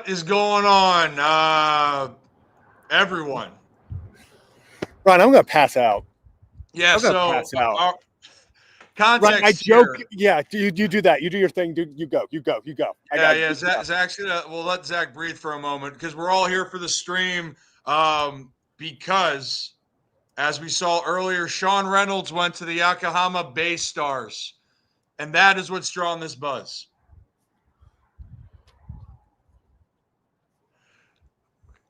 What is going on, everyone? Ron, I'm going to pass out. Yeah, I'm going to so pass out. our Ron, I context joke. here. Yeah, you do that. You do your thing. You go. I got Yeah. you. Zach's gonna. We'll let Zach breathe for a moment because we're all here for the stream. Because as we saw earlier, Sean Reynolds went to the Yokohama Bay Stars, and that is what's drawing this buzz.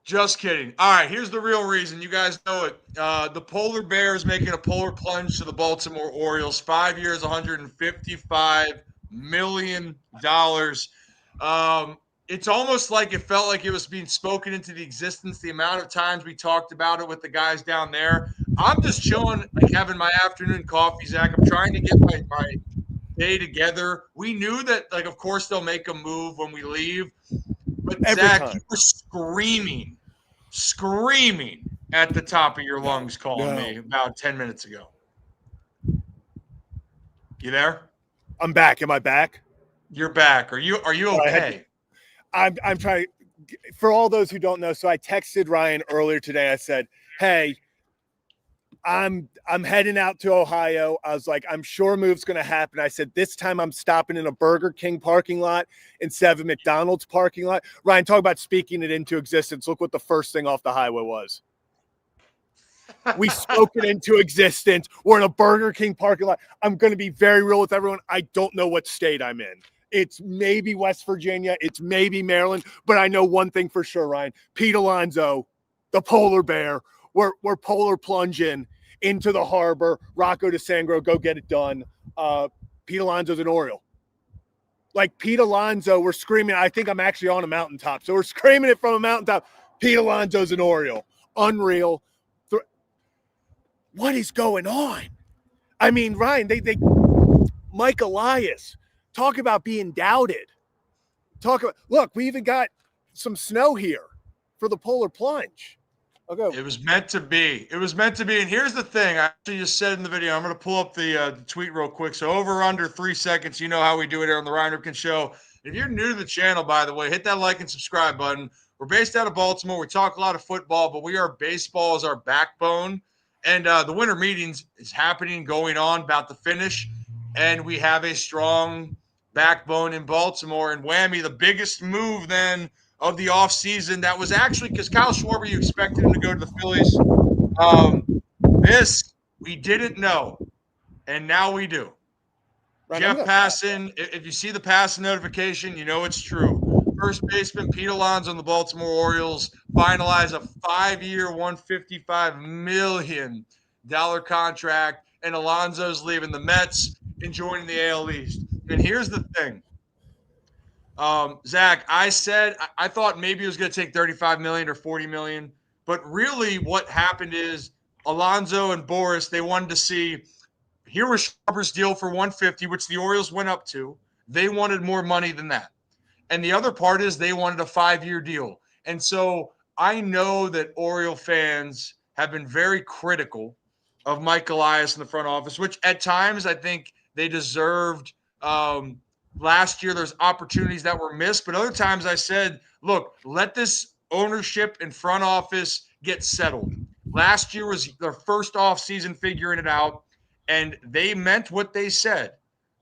Just kidding. All right, here's the real reason. You guys know it. The Polar Bears making a polar plunge to the Baltimore Orioles. 5 years, $155 million. It's almost like it felt like it was being spoken into the existence. The amount of times we talked about it with the guys down there. I'm just chilling, like having my afternoon coffee, Zach. I'm trying to get my day together. We knew that, like, of course, they'll make a move when we leave. But Every Zach, time. you were screaming at the top of your lungs calling me about 10 minutes ago. You there? I'm back. Am I back? You're back. Are you okay? I'm trying. For all those who don't know, so I texted Ryan earlier today. I said, "Hey, I'm heading out to Ohio." I was like, "I'm sure a move's going to happen." I said, "This time I'm stopping in a Burger King parking lot instead of a McDonald's parking lot." Ryan, talk about speaking it into existence. Look what the first thing off the highway was. We spoke it into existence. We're in a Burger King parking lot. I'm going to be very real with everyone. I don't know what state I'm in. It's maybe West Virginia. It's maybe Maryland. But I know one thing for sure, Ryan. Pete Alonso, the polar bear, we're polar plunging into the harbor. Rocco DeSangro, go get it done. Pete Alonso's an Oriole. Like Pete Alonso, we're screaming. I think I'm actually on a mountaintop. So we're screaming it from a mountaintop. Pete Alonso's an Oriole. Unreal. What is going on? I mean, Ryan, they Mike Elias, talk about being doubted. Look, we even got some snow here for the polar plunge. Okay. It was meant to be. It was meant to be. And here's the thing. I actually just said in the video, I'm going to pull up the tweet real quick. So over under 3 seconds, you know how we do it here on the Ryan Ripken Show. If you're new to the channel, by the way, hit that like and subscribe button. We're based out of Baltimore. We talk a lot of football, but we are baseball as our backbone. And the winter meetings is happening, going on, about to finish. And we have a strong backbone in Baltimore. And whammy, the biggest move then of the offseason that was actually because Kyle Schwarber, you expected him to go to the Phillies. This we didn't know, and now we do. Right, Jeff Passan, if you see the Passan notification, you know it's true. First baseman Pete Alonso on the Baltimore Orioles finalize a 5-year, $155 million contract, and Alonso's leaving the Mets and joining the AL East. And here's the thing. Zach, I thought maybe it was going to take 35 million or 40 million, but really what happened is Alonso and Boris, they wanted to see, here was Schwarber's deal for 150, which the Orioles went up to. They wanted more money than that. And the other part is they wanted a 5-year deal. And so I know that Oriole fans have been very critical of Mike Elias in the front office, which at times I think they deserved. Last year, there's opportunities that were missed, but other times I said, look, let this ownership and front office get settled. Last year was their first offseason figuring it out, and they meant what they said.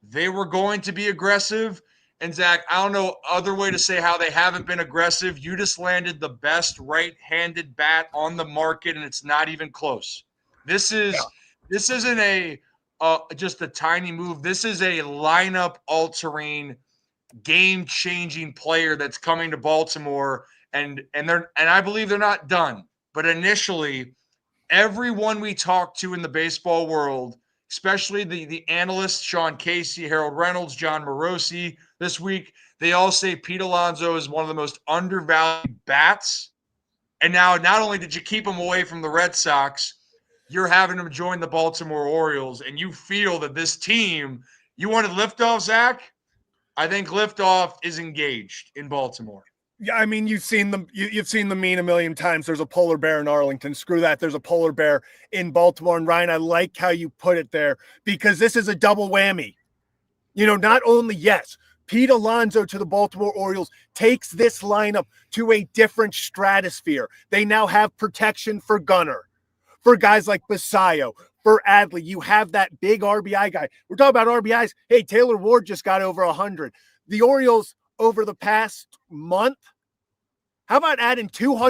They were going to be aggressive. And Zach, I don't know other way to say how they haven't been aggressive. You just landed the best right-handed bat on the market, and it's not even close. This isn't just a tiny move. This is a lineup-altering, game-changing player that's coming to Baltimore, and I believe they're not done. But initially, everyone we talk to in the baseball world, especially the analysts, Sean Casey, Harold Reynolds, John Morosi, this week, they all say Pete Alonso is one of the most undervalued bats. And now, not only did you keep him away from the Red Sox, you're having him join the Baltimore Orioles, and you feel that this team, you wanted liftoff, Zach? I think liftoff is engaged in Baltimore. Yeah, I mean, you've seen the meme a million times. There's a polar bear in Arlington. Screw that. There's a polar bear in Baltimore. And Ryan, I like how you put it there because this is a double whammy. You know, not only, yes, Pete Alonso to the Baltimore Orioles takes this lineup to a different stratosphere. They now have protection for Gunnar, for guys like Basayo, for Adley. You have that big RBI guy. We're talking about RBIs. Hey, Taylor Ward just got over 100. The Orioles over the past month, how about adding 23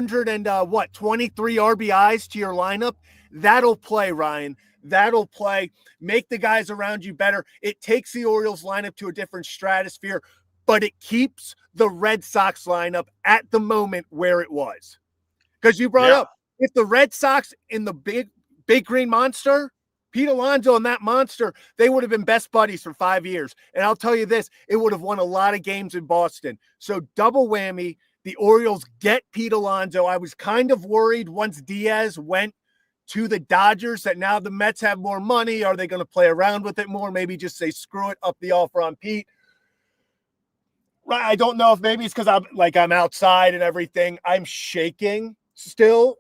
RBIs to your lineup? That'll play, Ryan. That'll play. Make the guys around you better. It takes the Orioles lineup to a different stratosphere, but it keeps the Red Sox lineup at the moment where it was. Because you brought up, if the Red Sox in the big green monster, Pete Alonso and that monster, they would have been best buddies for 5 years. And I'll tell you this, it would have won a lot of games in Boston. So double whammy. The Orioles get Pete Alonso. I was kind of worried once Diaz went to the Dodgers that now the Mets have more money. Are they going to play around with it more? Maybe just say, screw it, up the offer on Pete. Right. I don't know if maybe it's because I'm outside and everything. I'm shaking still.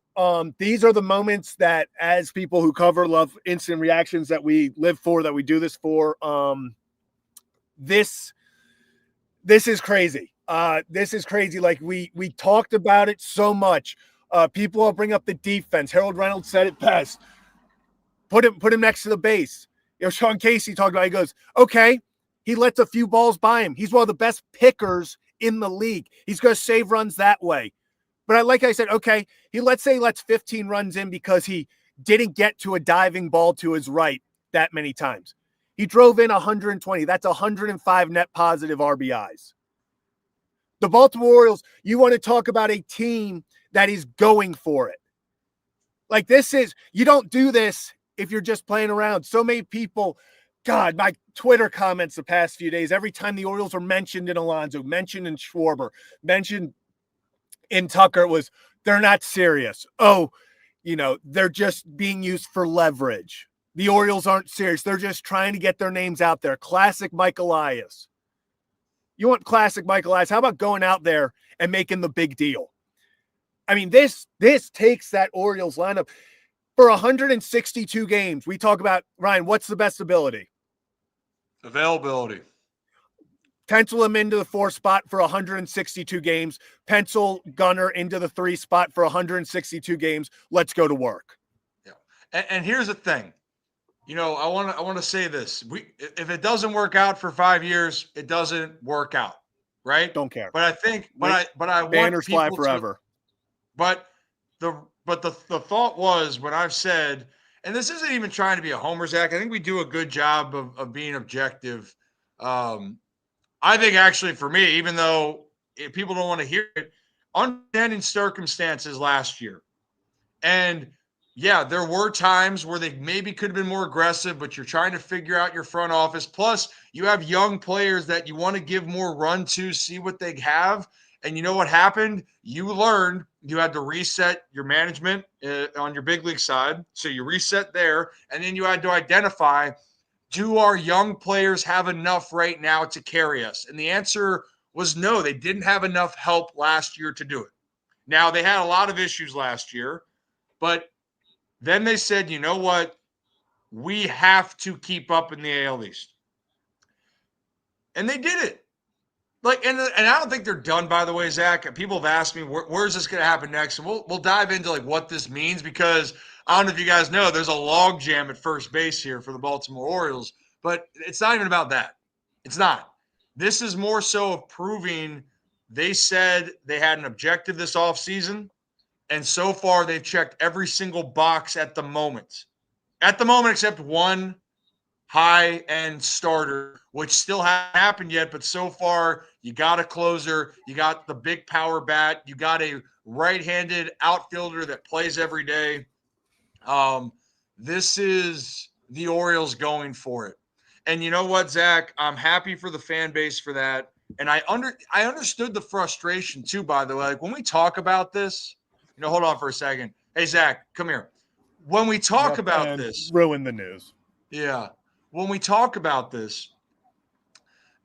These are the moments that, as people who cover love instant reactions, that we live for, that we do this for. This is crazy. This is crazy. Like we talked about it so much. People will bring up the defense. Harold Reynolds said it best. Put him next to the base. Sean Casey talked about it. He goes, okay, he lets a few balls by him. He's one of the best pickers in the league. He's going to save runs that way. But like I said, okay, let's 15 runs in because he didn't get to a diving ball to his right that many times. He drove in 120. That's 105 net positive RBIs. The Baltimore Orioles, you want to talk about a team that is going for it. Like you don't do this if you're just playing around. So many people, God, my Twitter comments the past few days, every time the Orioles are mentioned in Alonso, mentioned in Schwarber, mentioned in Tucker, they're not serious. Oh, they're just being used for leverage. The Orioles aren't serious. They're just trying to get their names out there. Classic Mike Elias. You want classic Mike Elias? How about going out there and making the big deal? I mean, this takes that Orioles lineup for 162 games. We talk about, Ryan, what's the best ability? Availability. Pencil him into the 4 spot for 162 games. Pencil Gunnar into the 3 spot for 162 games. Let's go to work. Yeah. And here's the thing. I want to say this. If it doesn't work out for 5 years, it doesn't work out, right? Don't care. But I think, I want banners people fly forever. But the thought was, when I've said, and this isn't even trying to be a homer, Zach, I think we do a good job of being objective. I think actually for me, even though people don't want to hear it, understanding circumstances last year. And yeah, there were times where they maybe could have been more aggressive, but you're trying to figure out your front office. Plus, you have young players that you want to give more run to, see what they have. And you know what happened? You learned you had to reset your management on your big league side. So you reset there. And then you had to identify, do our young players have enough right now to carry us? And the answer was no. They didn't have enough help last year to do it. Now, they had a lot of issues last year, but then they said, you know what? We have to keep up in the AL East. And they did it. And I don't think they're done, by the way, Zach. People have asked me, where's this going to happen next? And we'll dive into what this means, because I don't know if you guys know, there's a log jam at first base here for the Baltimore Orioles, but it's not even about that. It's not. This is more so of proving they said they had an objective this offseason, and so far they've checked every single box at the moment. At the moment, except one high-end starter, which still hasn't happened yet, but so far you got a closer, you got the big power bat, you got a right-handed outfielder that plays every day. This is the Orioles going for it. And you know what, Zach? I'm happy for the fan base for that. And I understood the frustration too, by the way. When we talk about this, hold on for a second. Hey, Zach, come here. When we talk about this, ruin the news. Yeah. When we talk about this,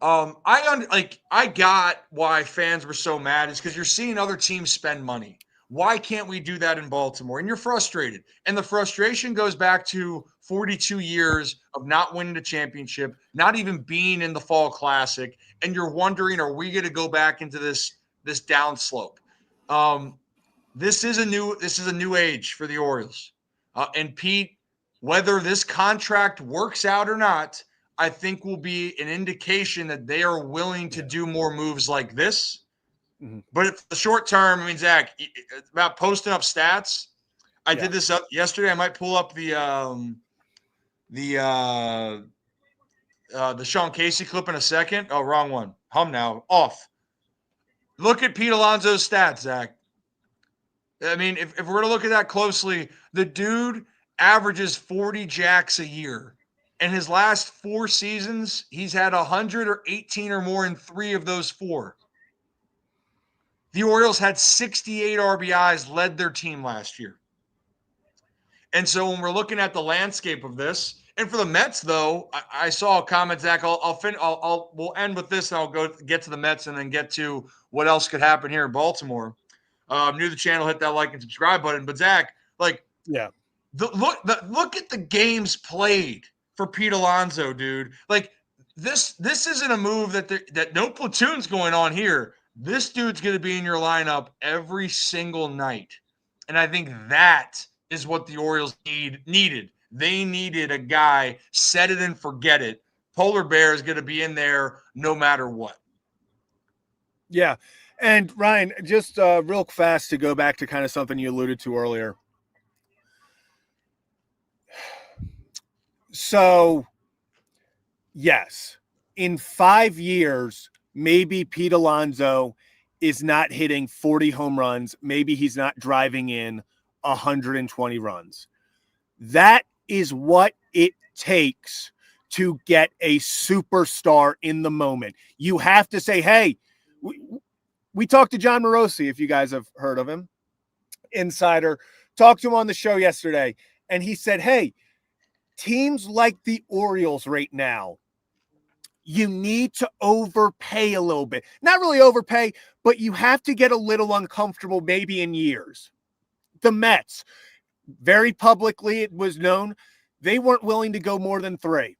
I got why fans were so mad, is because you're seeing other teams spend money. Why can't we do that in Baltimore? And you're frustrated. And the frustration goes back to 42 years of not winning a championship, not even being in the Fall Classic, and you're wondering, are we going to go back into this downslope? This is a new age for the Orioles. And Pete, whether this contract works out or not, I think will be an indication that they are willing to do more moves like this. Mm-hmm. But for the short term, I mean, Zach, about posting up stats. I did this up yesterday. I might pull up the Sean Casey clip in a second. Oh, wrong one. Hum now. Off. Look at Pete Alonso's stats, Zach. I mean, if we're going to look at that closely, the dude averages 40 jacks a year. In his last 4 seasons, he's had 100 or 18 or more in 3 of those 4. The Orioles had 68 RBIs, led their team last year. And so when we're looking at the landscape of this, and for the Mets, though, I saw a comment, Zach. We'll end with this, and I'll go get to the Mets, and then get to what else could happen here in Baltimore. New to the channel, hit that like and subscribe button. But Zach, look at the games played for Pete Alonso, dude. Like this isn't a move that no platoon's going on here. This dude's going to be in your lineup every single night, and I think that is what the Orioles needed. They needed a guy, set it and forget it. Polar Bear is going to be in there no matter what. Yeah. And Ryan, just real fast to go back to kind of something you alluded to earlier. So, yes, in 5 years, maybe Pete Alonso is not hitting 40 home runs. Maybe he's not driving in 120 runs. That is what it takes to get a superstar in the moment. You have to say, hey, we talked to John Morosi, if you guys have heard of him, insider, talked to him on the show yesterday, and he said, hey, teams like the Orioles right now, you need to overpay a little bit. Not really overpay, but you have to get a little uncomfortable maybe in years. The Mets, very publicly, it was known, they weren't willing to go more than 3.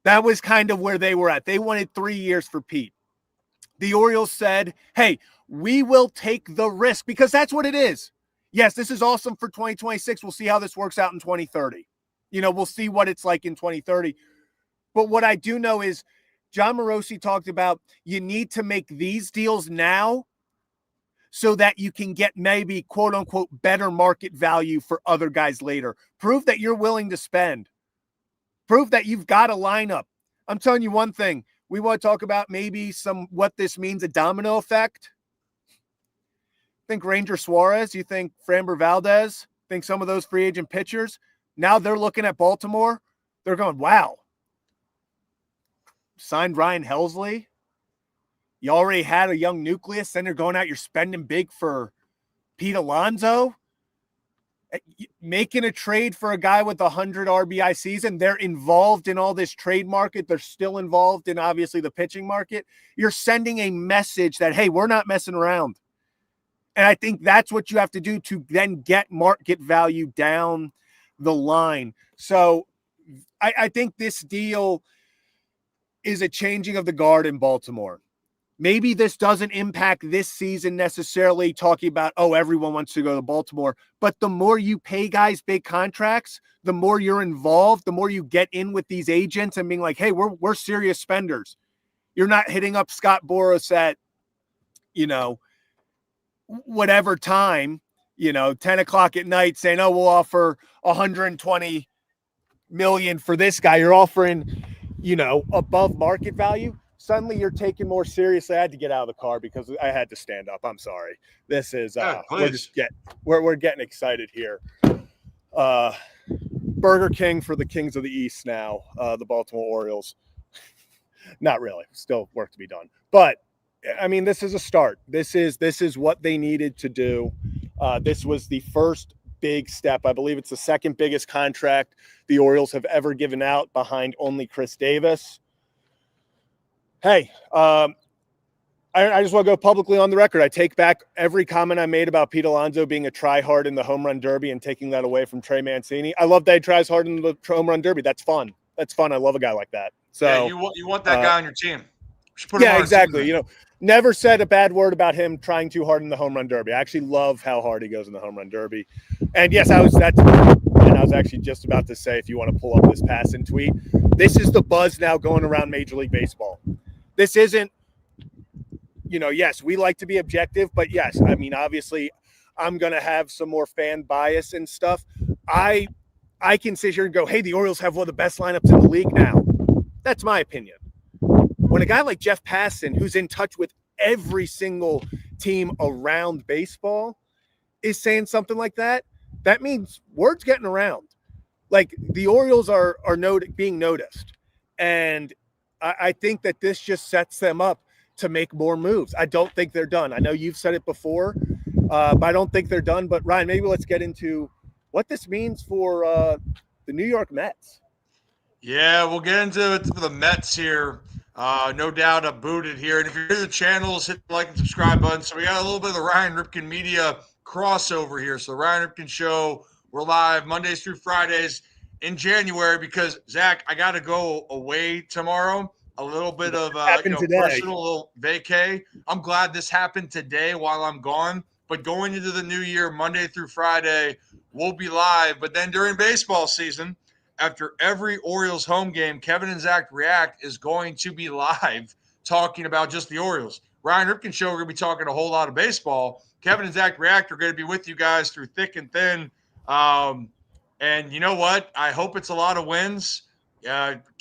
That was kind of where they were at. They wanted 3 years for Pete. The Orioles said, hey, we will take the risk because that's what it is. Yes, this is awesome for 2026. We'll see how this works out in 2030. We'll see what it's like in 2030. But what I do know is John Morosi talked about you need to make these deals now so that you can get maybe, quote unquote, better market value for other guys later. Prove that you're willing to spend. Prove that you've got a lineup. I'm telling you one thing. We want to talk about maybe what this means, a domino effect. Think Ranger Suarez. You think Framber Valdez. Think some of those free agent pitchers. Now they're looking at Baltimore. They're going, wow. Signed Ryan Helsley. You already had a young nucleus. Then you're going out. You're spending big for Pete Alonso. Making a trade for a guy with 100 RBI season. They're involved in all this trade market. They're still involved in, obviously, the pitching market. You're sending a message that, hey, we're not messing around. And I think that's what you have to do to then get market value down the line. So I think this deal is a changing of the guard in Baltimore. Maybe this doesn't impact this season necessarily, talking about, oh, everyone wants to go to Baltimore. But the more you pay guys big contracts, the more you're involved, the more you get in with these agents and being like, hey, we're serious spenders. You're not hitting up Scott Boras at, whatever time, 10 o'clock at night saying, oh, we'll offer 120 million for this guy. You're offering, above market value. Suddenly you're taking more seriously. I had to get out of the car because I had to stand up. I'm sorry. This is we're getting excited here. Burger King for the Kings of the East now, the Baltimore Orioles. Not really. Still work to be done. But I mean, this is a start. This is what they needed to do. This was the first big step. I believe it's the second biggest contract the Orioles have ever given out behind only Chris Davis. Hey, I just want to go publicly on the record. I take back every comment I made about Pete Alonso being a try-hard in the home run derby and taking that away from Trey Mancini. I love that he tries hard in the home run derby. That's fun. I love a guy like that. So yeah, you want that guy on your team. You should put him yeah, on exactly. Never said a bad word about him trying too hard in the home run derby. I actually love how hard he goes in the home run derby. And yes, I was actually just about to say, if you want to pull up this pass and tweet, this is the buzz now going around Major League Baseball. This isn't, yes, we like to be objective, but yes, I mean, obviously I'm going to have some more fan bias and stuff. I can sit here and go, hey, the Orioles have one of the best lineups in the league now. That's my opinion. When a guy like Jeff Passan, who's in touch with every single team around baseball, is saying something like that, that means word's getting around. Like, the Orioles are being noticed. And I think that this just sets them up to make more moves. I don't think they're done. I know you've said it before, but I don't think they're done. But, Ryan, maybe let's get into what this means for the New York Mets. Yeah, we'll get into it for the Mets here. No doubt I'm booted here. And if you're new to the channels, hit the like and subscribe button. So we got a little bit of the Ryan Ripken Media crossover here. So the Ryan Ripken Show, we're live Mondays through Fridays in January because, Zach, I got to go away tomorrow. A little bit of personal little vacay. I'm glad this happened today while I'm gone. But going into the new year, Monday through Friday, we'll be live. But then during baseball season, after every Orioles home game, Kevin and Zach React is going to be live talking about just the Orioles. Ryan Ripken Show, we're going to be talking a whole lot of baseball. Kevin and Zach React are going to be with you guys through thick and thin. And you know what? I hope it's a lot of wins.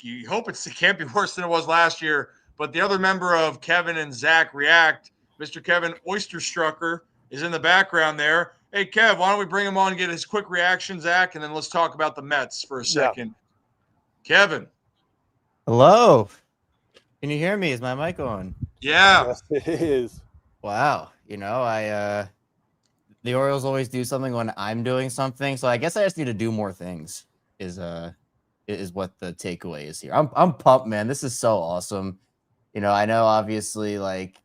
You hope it can't be worse than it was last year. But the other member of Kevin and Zach React, Mr. Kevin Oysterstrucker, is in the background there. Hey, Kev, why don't we bring him on and get his quick reaction, Zach, and then let's talk about the Mets for a second. Yeah. Kevin. Hello. Can you hear me? Is my mic on? Yeah. Yes, it is. Wow. The Orioles always do something when I'm doing something, so I guess I just need to do more things is what the takeaway is here. I'm pumped, man. This is so awesome. I know obviously like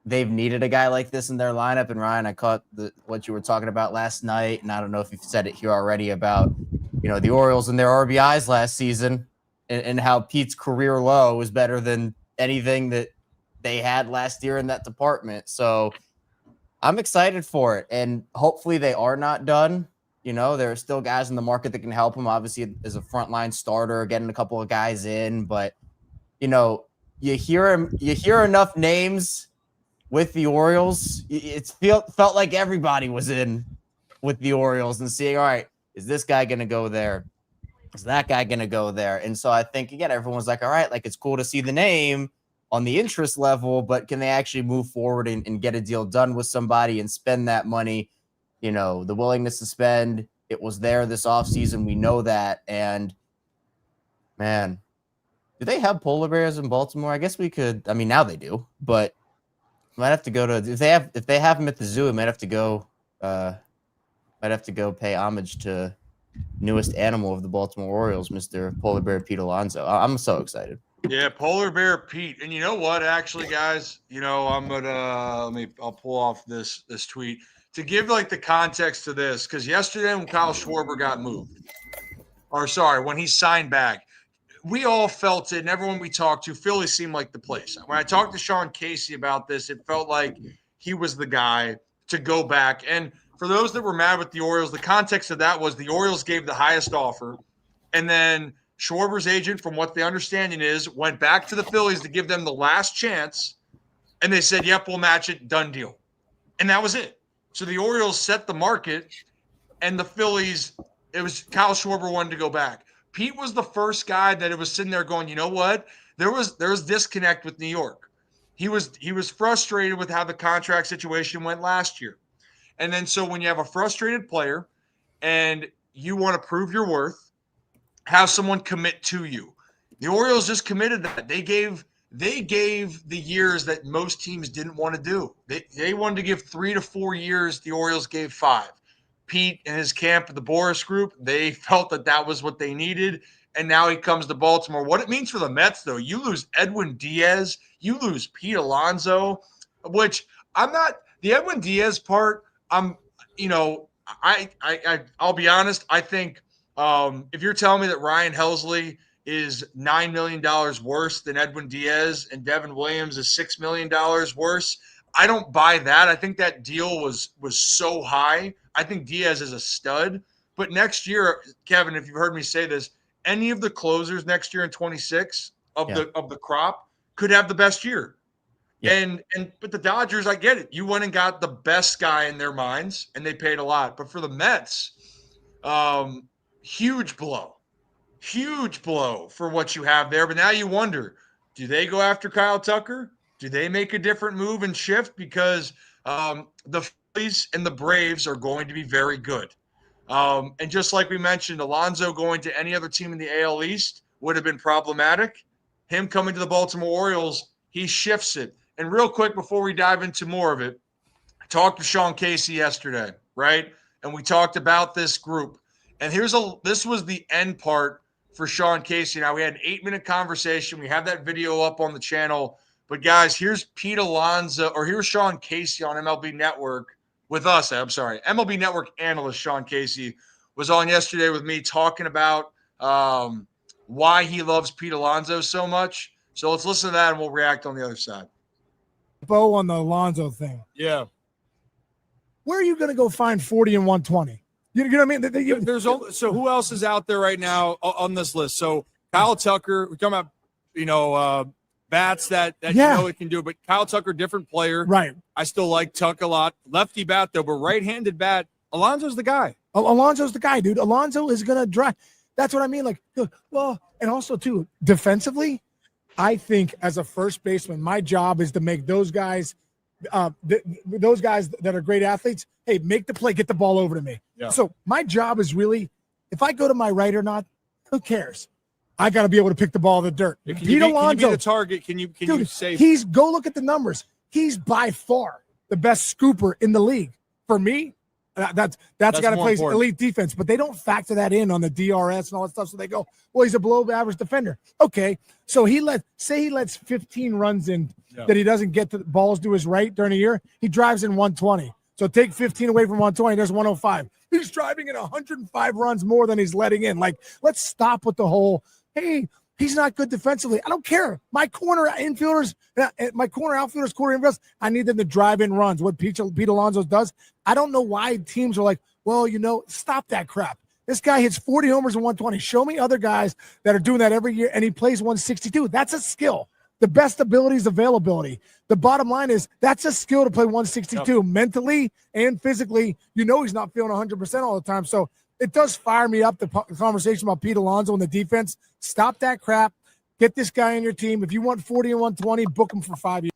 they've needed a guy like this in their lineup. And Ryan, I caught what you were talking about last night, and I don't know if you've said it here already about, the Orioles and their RBIs last season and how Pete's career low is better than anything that they had last year in that department. So I'm excited for it, and hopefully they are not done. There are still guys in the market that can help him, obviously, as a frontline starter, getting a couple of guys in. But, you hear enough names with the Orioles, it felt like everybody was in with the Orioles and seeing, all right, is this guy going to go there? Is that guy going to go there? And so I think, again, everyone's like, all right, like it's cool to see the name on the interest level, but can they actually move forward and get a deal done with somebody and spend that money? The willingness to spend, it was there this offseason. We know that. And, man, do they have polar bears in Baltimore? I guess we could. I mean, now they do, but might have to go to if they have them at the zoo. I might have to go pay homage to newest animal of the Baltimore Orioles, Mr. Polar Bear Pete Alonso. I'm so excited. Yeah, Polar Bear Pete. And you know what, actually, guys, I'm gonna I'll pull off this tweet to give like the context to this, because yesterday when Kyle Schwarber got moved, when he signed back, we all felt it, and everyone we talked to, Philly seemed like the place. When I talked to Sean Casey about this, it felt like he was the guy to go back. And for those that were mad with the Orioles, the context of that was the Orioles gave the highest offer, and then Schwarber's agent, from what the understanding is, went back to the Phillies to give them the last chance, and they said, yep, we'll match it, done deal. And that was it. So the Orioles set the market, and the Phillies, it was Kyle Schwarber wanted to go back. Pete was the first guy that it was sitting there going, you know what? There was disconnect with New York. He was frustrated with how the contract situation went last year. And then so when you have a frustrated player and you want to prove your worth, have someone commit to you. The Orioles just committed that. They gave the years that most teams didn't want to do. They wanted to give 3 to 4 years. The Orioles gave 5. Pete and his camp, the Boris group, they felt that was what they needed, and now he comes to Baltimore. What it means for the Mets, though, you lose Edwin Diaz, you lose Pete Alonso. which I'm not the Edwin Diaz part. I'll be honest. I think if you're telling me that Ryan Helsley is $9 million worse than Edwin Diaz and Devin Williams is $6 million worse, I don't buy that. I think that deal was so high. I think Diaz is a stud. But next year, Kevin, if you've heard me say this, any of the closers next year in 26 of the crop could have the best year. Yeah. But the Dodgers, I get it. You went and got the best guy in their minds, and they paid a lot. But for the Mets, huge blow for what you have there. But now you wonder, do they go after Kyle Tucker? Do they make a different move and shift? Because the Phillies and the Braves are going to be very good. And just like we mentioned, Alonso going to any other team in the AL East would have been problematic. Him coming to the Baltimore Orioles, he shifts it. And real quick, before we dive into more of it, I talked to Sean Casey yesterday, right? And we talked about this group. And this was the end part for Sean Casey. Now, we had an 8-minute conversation. We have that video up on the channel. But, guys, here's Pete Alonso, or here's Sean Casey on MLB Network with us. I'm sorry. MLB Network analyst Sean Casey was on yesterday with me talking about why he loves Pete Alonso so much. So let's listen to that, and we'll react on the other side. Bo on the Alonso thing. Yeah. Where are you going to go find 40 and 120? You know what I mean? There's so who else is out there right now on this list? So Kyle Tucker, we're talking about, bats that you know it can do, but Kyle Tucker, different player. Right. I still like Tuck a lot. Lefty bat, though, but right-handed bat, Alonso's the guy. Alonso's the guy, dude. Alonso is going to drive. That's what I mean. Like, well, and also, too, defensively, I think as a first baseman, my job is to make those guys those guys that are great athletes, hey, make the play, get the ball over to me. Yeah. So my job is really, if I go to my right or not, who cares? I got to be able to pick the ball in the dirt. Can you be the target? Can you save? Go look at the numbers. He's by far the best scooper in the league. For me, that's got to play elite defense, but they don't factor that in on the DRS and all that stuff. So they go, well, he's a below average defender. Okay. So he lets 15 runs in that he doesn't get the balls to his right during a year. He drives in 120. So take 15 away from 120. There's 105. He's driving in 105 runs more than he's letting in. Like, let's stop with the whole, hey, he's not good defensively. I don't care. My corner outfielders, corner infielders, I need them to drive in runs. What Pete Alonso does, I don't know why teams are like, well, stop that crap. This guy hits 40 homers and 120. Show me other guys that are doing that every year, and he plays 162. That's a skill. The best ability is availability. The bottom line is that's a skill to play 162 mentally and physically. He's not feeling 100% all the time. So it does fire me up, the conversation about Pete Alonso and the defense. Stop that crap. Get this guy on your team. If you want 40 and 120, book him for 5 years.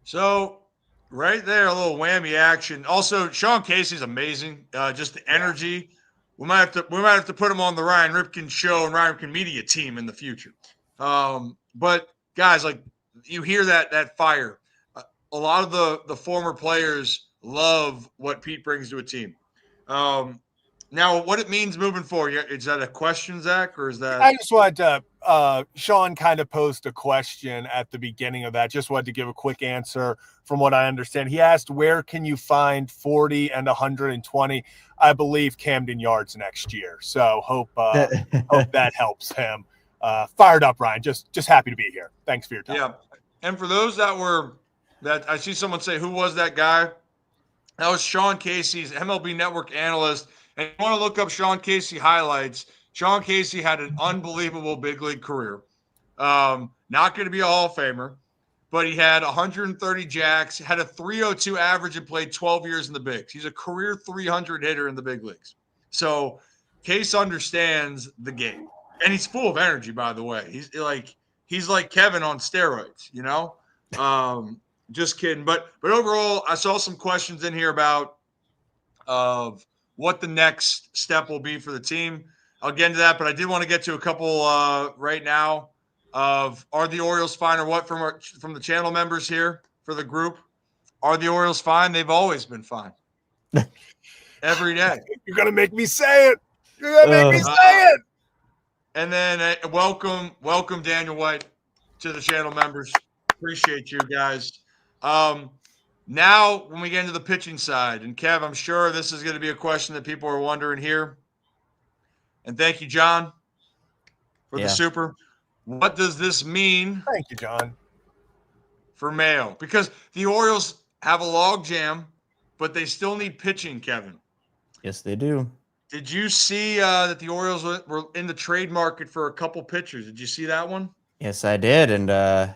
So right there, a little whammy action. Also, Sean Casey's amazing. Just the energy. We might have to put him on the Ryan Ripken show and Ryan Ripken media team in the future. But guys, like, you hear that fire. A lot of the former players love what Pete brings to a team. Now, what it means moving forward, is that a question, Zach, or is that? I just wanted to, Sean kind of posed a question at the beginning of that. Just wanted to give a quick answer from what I understand. He asked, where can you find 40 and 120? I believe Camden Yards next year. So hope that helps him. Fired up, Ryan. Just happy to be here. Thanks for your time. Yeah. And for those that I see someone say, who was that guy? That was Sean Casey's MLB Network analyst. And you want to look up Sean Casey highlights. Sean Casey had an unbelievable big league career. Not going to be a Hall of Famer, but he had 130 jacks, had a 302 average, and played 12 years in the bigs. He's a career 300 hitter in the big leagues. So Case understands the game. And he's full of energy, by the way. He's like Kevin on steroids, Just kidding. But overall, I saw some questions in here about what the next step will be for the team. I'll get into that, but I did want to get to a couple right now of, are the Orioles fine or what, from the channel members here for the group. Are the Orioles fine? They've always been fine. Every day. You're going to make me say it. You're going to make me say it. And then welcome Daniel White to the channel members. Appreciate you guys. Now, when we get into the pitching side, and Kev, I'm sure this is going to be a question that people are wondering here. And thank you, John, for the super. What does this mean? Thank you, John. For Mayo? Because the Orioles have a log jam, but they still need pitching, Kevin. Yes, they do. Did you see that the Orioles were in the trade market for a couple pitchers? Did you see that one? Yes, I did. And,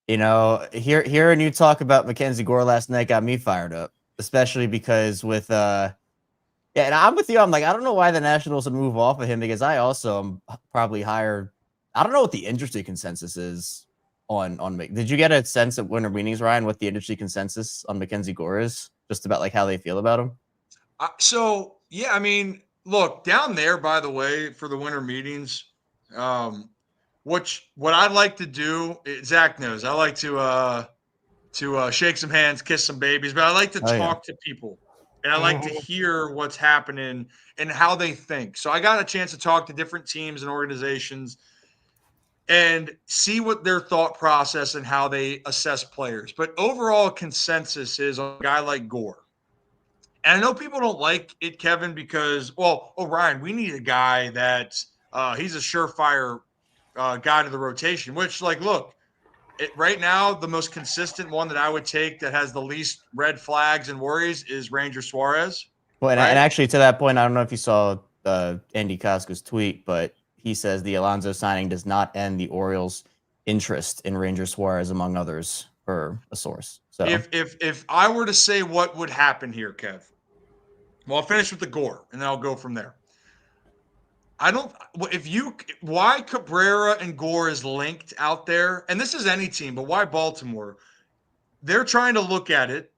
hearing you talk about Mackenzie Gore last night got me fired up, especially because with and I'm with you. I'm like, I don't know why the Nationals would move off of him because I also am probably higher. I don't know what the industry consensus is on. Did you get a sense at winter meetings, Ryan, what the industry consensus on Mackenzie Gore is? Just about like how they feel about him? Yeah, I mean, look, down there, by the way, for the winter meetings, what I'd like to do, Zach knows, I like to shake some hands, kiss some babies, but I like to talk to people. And I like to hear what's happening and how they think. So I got a chance to talk to different teams and organizations and see what their thought process and how they assess players. But overall consensus is on a guy like Gore. And I know people don't like it, Kevin, because, Ryan, we need a guy that he's a surefire guy to the rotation, which, like, look, right now, the most consistent one that I would take that has the least red flags and worries is Ranger Suarez. Well, and actually, to that point, I don't know if you saw Andy Koska's tweet, but he says the Alonso signing does not end the Orioles' interest in Ranger Suarez, among others, per a source. So, if I were to say what would happen here, Kev, well, I'll finish with the Gore, and then I'll go from there. Why Cabrera and Gore is linked out there, and this is any team, but why Baltimore? They're trying to look at it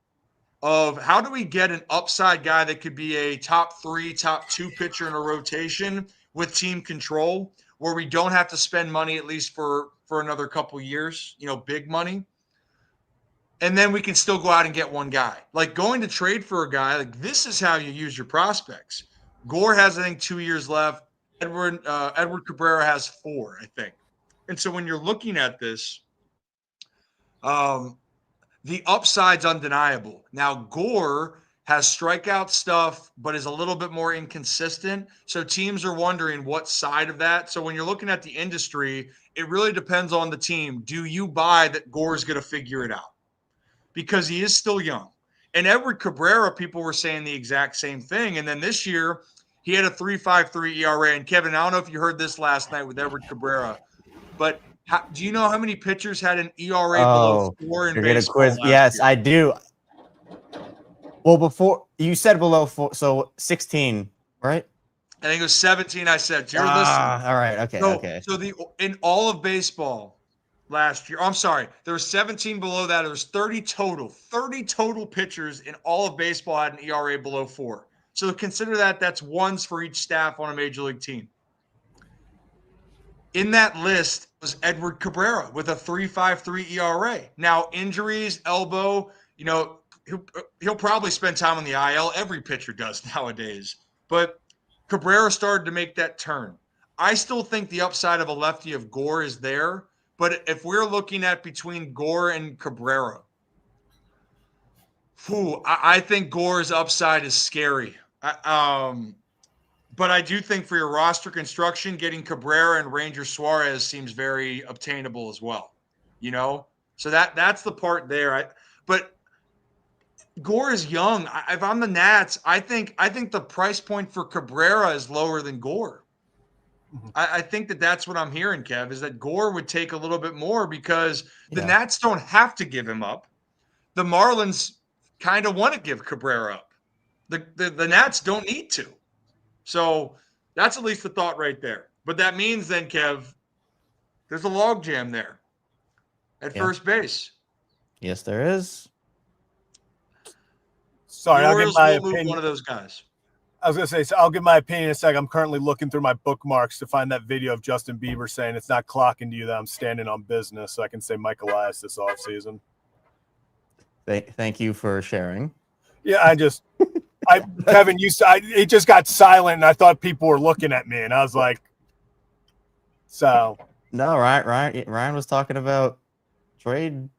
of how do we get an upside guy that could be a top 3, top 2 pitcher in a rotation with team control, where we don't have to spend money at least for another couple years, big money. And then we can still go out and get one guy. Like going to trade for a guy, like this is how you use your prospects. Gore has, I think, 2 years left. Edward Cabrera has 4, I think. And so when you're looking at this, the upside's undeniable. Now, Gore has strikeout stuff, but is a little bit more inconsistent. So teams are wondering what side of that. So when you're looking at the industry, it really depends on the team. Do you buy that Gore's going to figure it out? Because he is still young. And Edward Cabrera, people were saying the exact same thing. And then this year, he had a 3.53 ERA. And Kevin, I don't know if you heard this last night with Edward Cabrera, but do you know how many pitchers had an ERA below 4 in baseball? Yes, I do. Well, before you said below 4, so 16, right? I think it was 17. I said. All right. Okay. Okay. So in all of baseball last year, I'm sorry, there was 17 below that. There was 30 total. 30 total pitchers in all of baseball had an ERA below 4. So consider that's ones for each staff on a major league team. In that list was Edward Cabrera with a 3.53 ERA. Now, injuries, elbow, he'll probably spend time on the IL. Every pitcher does nowadays. But Cabrera started to make that turn. I still think the upside of a lefty of Gore is there. But if we're looking at between Gore and Cabrera, I think Gore's upside is scary. But I do think for your roster construction, getting Cabrera and Ranger Suarez seems very obtainable as well. So that's the part there. But Gore is young. If I'm the Nats, I think the price point for Cabrera is lower than Gore. Mm-hmm. I think that's what I'm hearing, Kev, is that Gore would take a little bit more because the Nats don't have to give him up. The Marlins kind of want to give Cabrera up. The Nats don't need to. So that's at least the thought right there. But that means then, Kev, there's a logjam there at first base. Yes, there is. Sorry, I'll give my opinion. One of those guys. I was going to say, so I'll give my opinion in a second. I'm currently looking through my bookmarks to find that video of Justin Bieber saying it's not clocking to you that I'm standing on business, so I can say Mike Elias this offseason. Thank you for sharing. Yeah, Kevin, it just got silent, and I thought people were looking at me, and I was like, so. No, Ryan was talking about trading.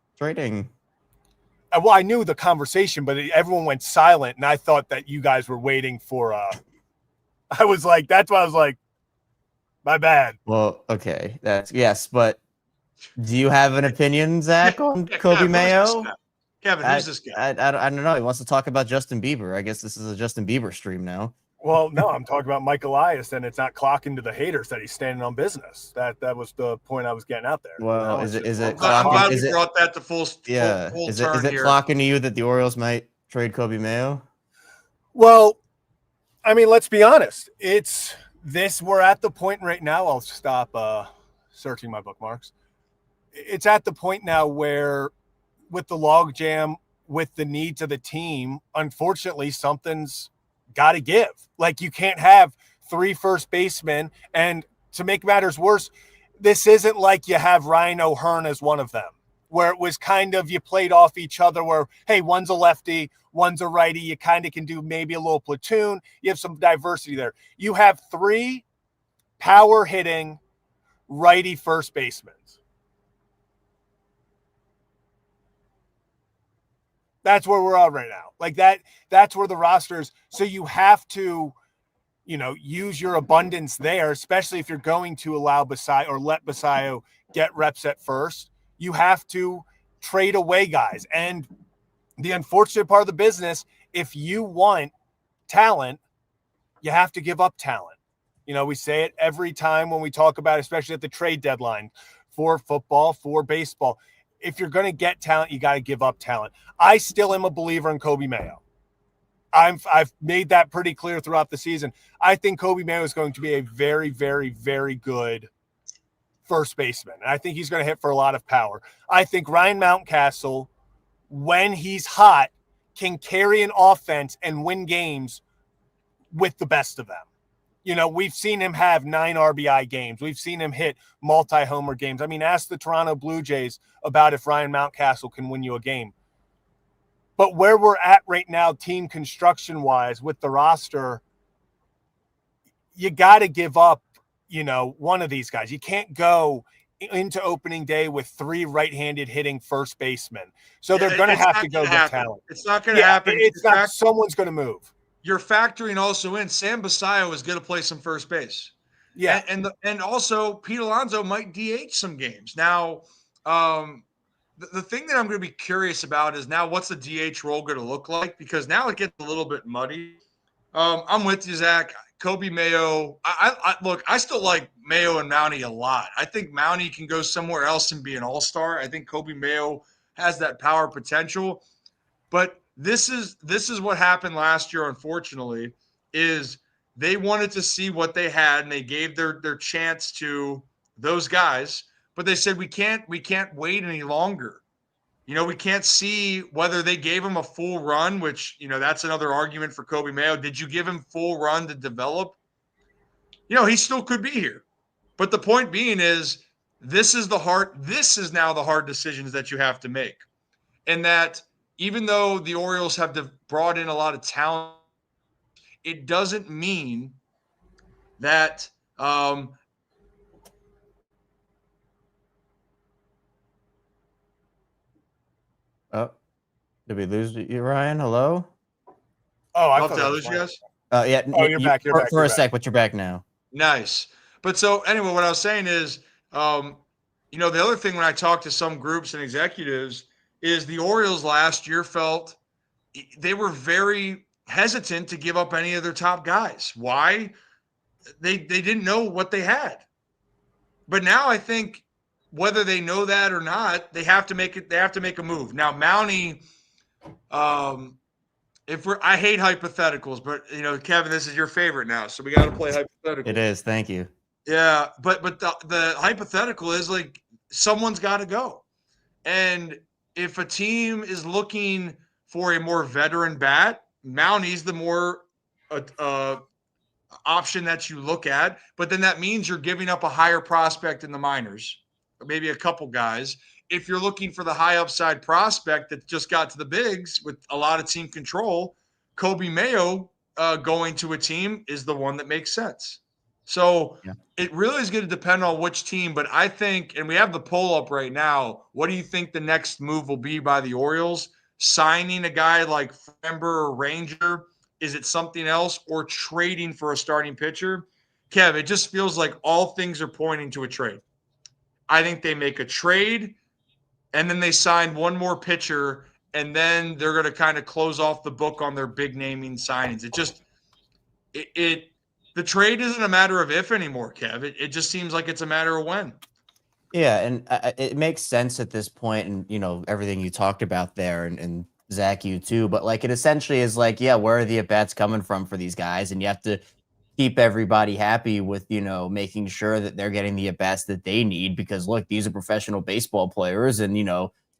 Well, I knew the conversation, but everyone went silent, and I thought that you guys were waiting for. I was like, that's why I was like, my bad. Well, okay, that's yes, but do you have an opinion, Zach, on Kobe Mayo? Kevin, who's this guy? I don't know. He wants to talk about Justin Bieber. I guess this is a Justin Bieber stream now. Well, no, I'm talking about Mike Elias, and it's not clocking to the haters that he's standing on business. That was the point I was getting out there. Well, is it I'm clocking? glad Is we it brought that to full is turn it here. clocking to you that the Orioles might trade Kobe Mayo? Well, I mean, let's be honest. It's this. We're at the point right now. I'll stop searching my bookmarks. It's at the point now where, with the logjam, with the needs of the team, unfortunately, something's got to give. Like, you can't have 3 first basemen. And to make matters worse, this isn't like you have Ryan O'Hearn as one of them, where it was kind of you played off each other where, hey, one's a lefty, one's a righty. You kind of can do maybe a little platoon. You have some diversity there. You have 3 power hitting righty first basemen. That's where we're at right now. Like that's where the roster is. So you have to, use your abundance there, especially if you're going to allow Basayo or let Basayo get reps at first. You have to trade away guys. And the unfortunate part of the business, if you want talent, you have to give up talent. We say it every time when we talk about it, especially at the trade deadline for football, for baseball. If you're going to get talent, you got to give up talent. I still am a believer in Kobe Mayo. I've made that pretty clear throughout the season. I think Kobe Mayo is going to be a very, very, very good first baseman. And I think he's going to hit for a lot of power. I think Ryan Mountcastle, when he's hot, can carry an offense and win games with the best of them. We've seen him have 9 RBI games. We've seen him hit multi-homer games. I mean, ask the Toronto Blue Jays about if Ryan Mountcastle can win you a game. But where we're at right now, team construction-wise, with the roster, you got to give up, one of these guys. You can't go into opening day with 3 right-handed hitting first basemen. So they're going to have to go get talent. It's not going to happen. It's not. Someone's going to move. You're factoring also in Sam Basayo is going to play some first base. Yeah. And also Pete Alonso might DH some games. Now, the thing that I'm going to be curious about is now what's the DH role going to look like? Because now it gets a little bit muddy. I'm with you, Zach. Kobe Mayo. Look, I still like Mayo and Mountie a lot. I think Mountie can go somewhere else and be an all-star. I think Kobe Mayo has that power potential. But this is what happened last year, unfortunately, is they wanted to see what they had, and they gave their chance to those guys. But they said, we can't wait any longer. We can't see whether they gave him a full run, which, that's another argument for Kobe Mayo. Did you give him full run to develop? He still could be here. But the point being is this is now the hard decisions that you have to make. And that even though the Orioles have brought in a lot of talent, it doesn't mean that Oh, did we lose you, Ryan? Hello? Oh, I did I lose you guys? Yeah. Oh, you're back. You're back. For a sec, but you're back now. Nice. But so anyway, what I was saying is, the other thing when I talked to some groups and executives is the Orioles last year felt they were very hesitant to give up any of their top guys. Why? They didn't know what they had. But now I think whether they know that or not, they have to make it. They have to make a move. Now, Mountie, I hate hypotheticals, but Kevin, this is your favorite now, so we got to play hypotheticals. It is. Thank you. Yeah, but the hypothetical is like someone's got to go, and if a team is looking for a more veteran bat, Mountie's the more option that you look at. But then that means you're giving up a higher prospect in the minors, or maybe a couple guys. If you're looking for the high upside prospect that just got to the bigs with a lot of team control, Kobe Mayo going to a team is the one that makes sense. So It really is going to depend on which team. But I think, and we have the poll up right now, what do you think the next move will be by the Orioles? signing a guy like Framber or Ranger? Is it something else, or trading for a starting pitcher? Kev, it just feels like all things are pointing to a trade. I think they make a trade and then they sign one more pitcher, and then they're going to kind of close off the book on their big naming signings. The trade isn't a matter of if anymore, Kev. It just seems like it's a matter of when. Yeah, and it makes sense at this point, and everything you talked about there, and Zach, you too. But like, it essentially is like, yeah, where are the at bats coming from for these guys? And you have to keep everybody happy with making sure that they're getting the at bats that they need, because look, these are professional baseball players, and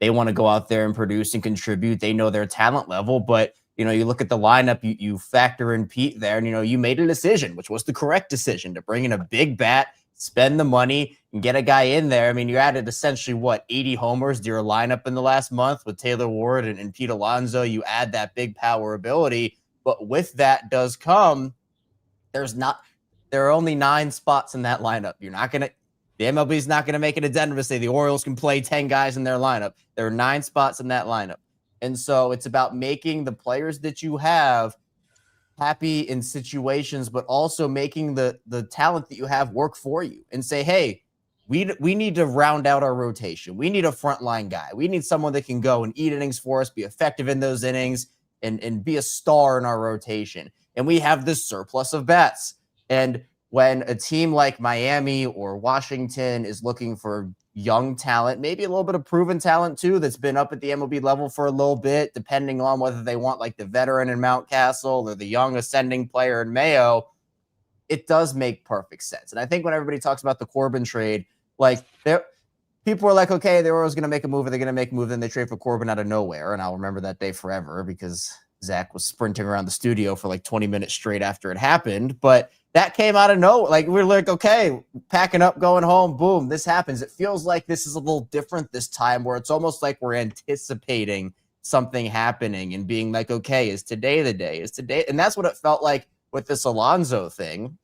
they want to go out there and produce and contribute. They know their talent level, but you look at the lineup, you factor in Pete there, and you made a decision, which was the correct decision, to bring in a big bat, spend the money, and get a guy in there. I mean, you added essentially 80 homers to your lineup in the last month with Taylor Ward and Pete Alonso. You add that big power ability, but with that does come, there are only 9 spots in that lineup. The MLB is not going to make an addendum to say the Orioles can play 10 guys in their lineup. There are 9 spots in that lineup. And so it's about making the players that you have happy in situations, but also making the talent that you have work for you, and say, hey, we need to round out our rotation. We need a frontline guy. We need someone that can go and eat innings for us, be effective in those innings, and be a star in our rotation. And we have this surplus of bats. And when a team like Miami or Washington is looking for young talent, maybe a little bit of proven talent too, that's been up at the MLB level for a little bit, depending on whether they want like the veteran in Mountcastle or the young ascending player in Mayo, it does make perfect sense. And I think when everybody talks about the Corbin trade, like people are like, okay, the Orioles going to make a move, or they're going to make a move, then they trade for Corbin out of nowhere. And I'll remember that day forever, because Zach was sprinting around the studio for like 20 minutes straight after it happened. But that came out of nowhere. Like, we're like, okay, packing up, going home, boom, this happens. It feels like this is a little different this time, where it's almost like we're anticipating something happening and being like, okay, is today the day? Is today? And that's what it felt like with this Alonso thing,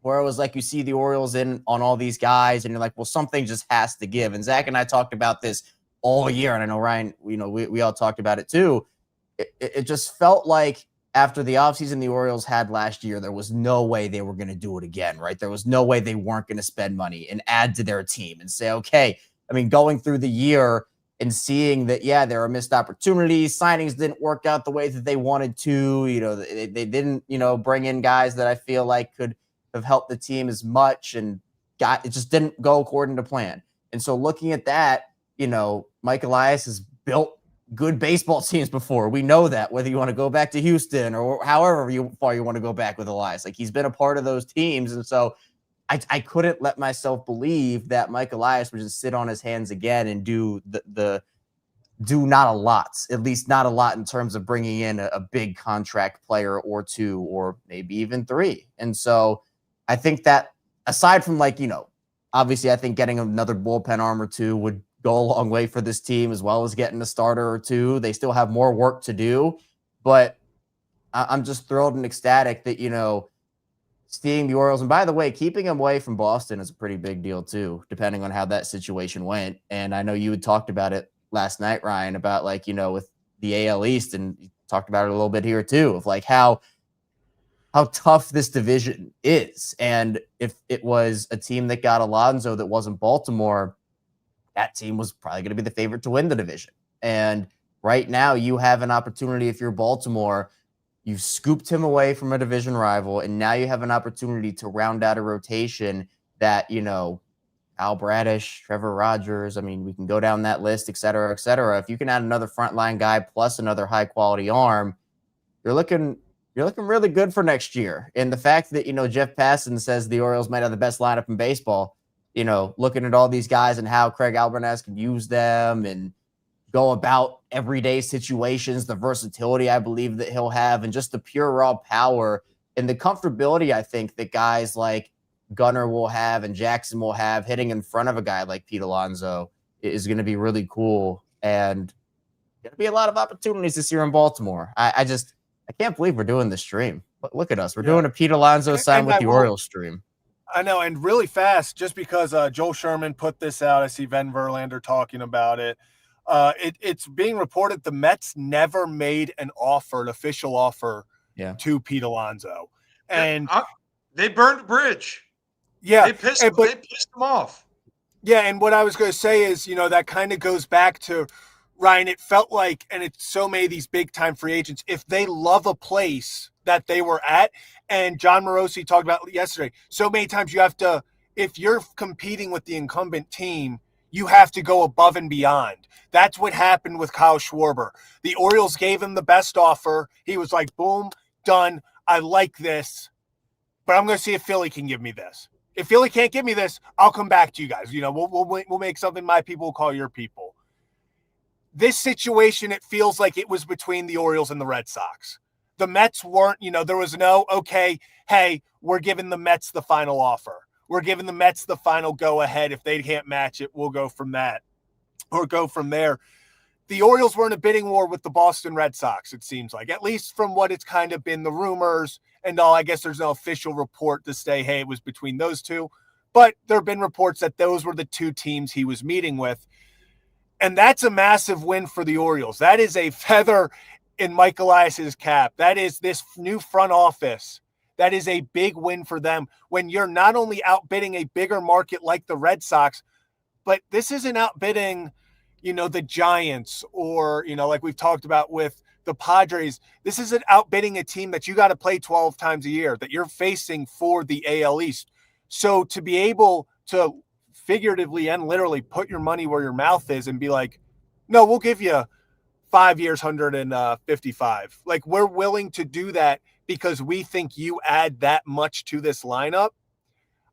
where it was like, you see the Orioles in on all these guys, and you're like, well, something just has to give. And Zach and I talked about this all year, and I know Ryan, we all talked about it too. It just felt like after the offseason the Orioles had last year, there was no way they were going to do it again, right? There was no way they weren't going to spend money and add to their team and say, okay, I mean, going through the year and seeing that, yeah, there are missed opportunities, signings didn't work out the way that they wanted to, they didn't, bring in guys that I feel like could have helped the team as much, and it just didn't go according to plan. And so looking at that, Mike Elias has built good baseball teams before. We know that, whether you want to go back to Houston or however far you want to go back with Elias, like, he's been a part of those teams. And so I couldn't let myself believe that Mike Elias would just sit on his hands again and do not a lot, at least not a lot in terms of bringing in a big contract player or 2, or maybe even 3. And so I think that, aside from obviously I think getting another bullpen arm or 2 would go a long way for this team, as well as getting a starter or 2. They still have more work to do, but I'm just thrilled and ecstatic that, seeing the Orioles, and by the way, keeping them away from Boston is a pretty big deal too, depending on how that situation went. And I know you had talked about it last night, Ryan, about with the AL East, and you talked about it a little bit here too, of how tough this division is. And if it was a team that got Alonso that wasn't Baltimore, that team was probably going to be the favorite to win the division. And right now you have an opportunity. If you're Baltimore, you've scooped him away from a division rival, and now you have an opportunity to round out a rotation that, Al Bradish, Trevor Rogers, I mean, we can go down that list, et cetera, et cetera. If you can add another frontline guy plus another high quality arm, you're looking really good for next year. And the fact that, Jeff Passan says the Orioles might have the best lineup in baseball, looking at all these guys and how Craig Albernas can use them and go about everyday situations, the versatility I believe that he'll have, and just the pure raw power and the comfortability I think that guys like Gunnar will have and Jackson will have hitting in front of a guy like Pete Alonso is going to be really cool. And going to be a lot of opportunities this year in Baltimore. I can't believe we're doing this stream. But look at us. We're doing a Pete Alonso sign with the Orioles stream. I know, and really fast, just because Joel Sherman put this out. I see Ven Verlander talking about it. It's being reported the Mets never made an official offer to Pete Alonso. And they burned the bridge. Yeah. They pissed him off. Yeah, and what I was going to say is, that kind of goes back to, Ryan, it felt like, and it's so many of these big-time free agents, if they love a place that they were at, and John Morosi talked about yesterday, so many times you have to, if you're competing with the incumbent team, you have to go above and beyond. That's what happened with Kyle Schwarber. The Orioles gave him the best offer. He was like, boom, done. I like this, but I'm going to see if Philly can give me this. If Philly can't give me this, I'll come back to you guys. We'll make something my people will call your people. This situation, it feels like it was between the Orioles and the Red Sox. The Mets weren't, there was no, okay, hey, we're giving the Mets the final offer. We're giving the Mets the final go ahead. If they can't match it, we'll go from that or go from there. The Orioles were in a bidding war with the Boston Red Sox, it seems like, at least from what it's kind of been the rumors and all. I guess there's no official report to say, hey, it was between those two. But there have been reports that those were the two teams he was meeting with. And that's a massive win for the Orioles. That is a feather in Mike Elias's cap. That is this new front office. That is a big win for them when you're not only outbidding a bigger market like the Red Sox, but this isn't outbidding, the Giants or, like we've talked about with the Padres. This isn't outbidding a team that you got to play 12 times a year, that you're facing for the AL East. So to be able to figuratively and literally put your money where your mouth is and be like, no, we'll give you 5 years, 155. Like, we're willing to do that because we think you add that much to this lineup.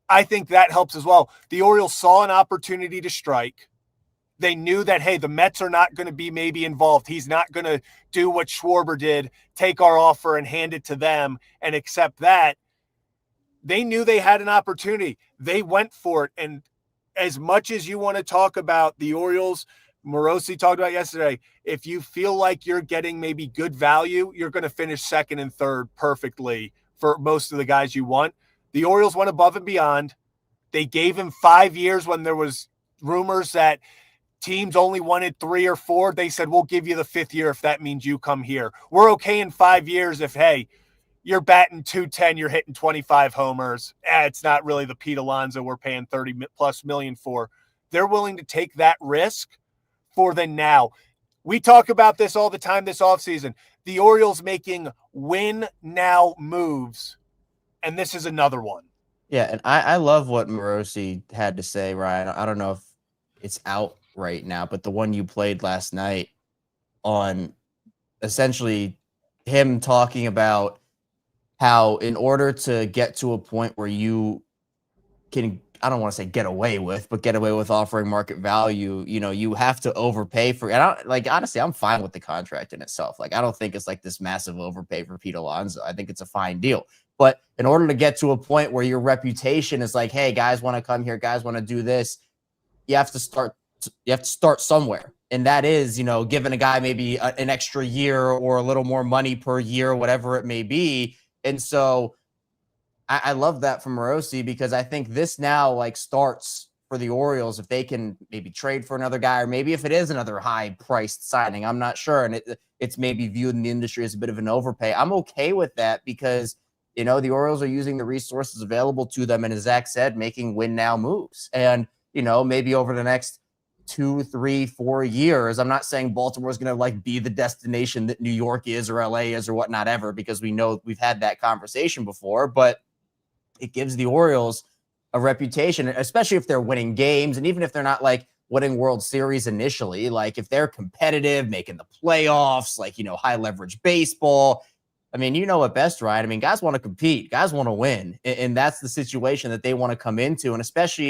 I think that helps as well. The Orioles saw an opportunity to strike. They knew that, hey, the Mets are not going to be maybe involved. He's not going to do what Schwarber did, take our offer and hand it to them and accept that. They knew they had an opportunity. They went for it. And as much as you want to talk about the Orioles, Morosi talked about yesterday, if you feel like you're getting maybe good value, you're going to finish second and third perfectly for most of the guys you want. The Orioles went above and beyond. They gave him 5 years when there was rumors that teams only wanted 3 or 4. They said, we'll give you the 5th year if that means you come here. We're okay in 5 years if, hey, you're batting 210, you're hitting 25 homers. It's not really the Pete Alonso we're paying $30+ million for. They're willing to take that risk for the now. We talk about this all the time this offseason. The Orioles making win-now moves, and this is another one. Yeah, and I love what Morosi had to say, Ryan. I don't know if it's out right now, but the one you played last night on essentially him talking about how in order to get to a point where you can, I don't want to say get away with offering market value, you have to overpay for it. Honestly, I'm fine with the contract in itself. I don't think it's like this massive overpay for Pete Alonso. I think it's a fine deal. But in order to get to a point where your reputation is like, hey, guys want to come here, guys want to do this, you have to start somewhere. And that is, giving a guy maybe an extra year or a little more money per year, whatever it may be. And so I love that from Morosi, because I think this now starts for the Orioles if they can maybe trade for another guy, or maybe if it is another high-priced signing, I'm not sure, and it's maybe viewed in the industry as a bit of an overpay. I'm okay with that because, the Orioles are using the resources available to them, and as Zach said, making win-now moves. And, maybe over the next 2, 3, 4 years, I'm not saying Baltimore is going to be the destination that New York is or LA is or whatnot ever, because we know we've had that conversation before, but it gives the Orioles a reputation, especially if they're winning games. And even if they're not winning World Series initially, if they're competitive, making the playoffs, high leverage baseball. I mean, it best, right? I mean, guys want to compete, guys want to win. And that's the situation that they want to come into. And especially,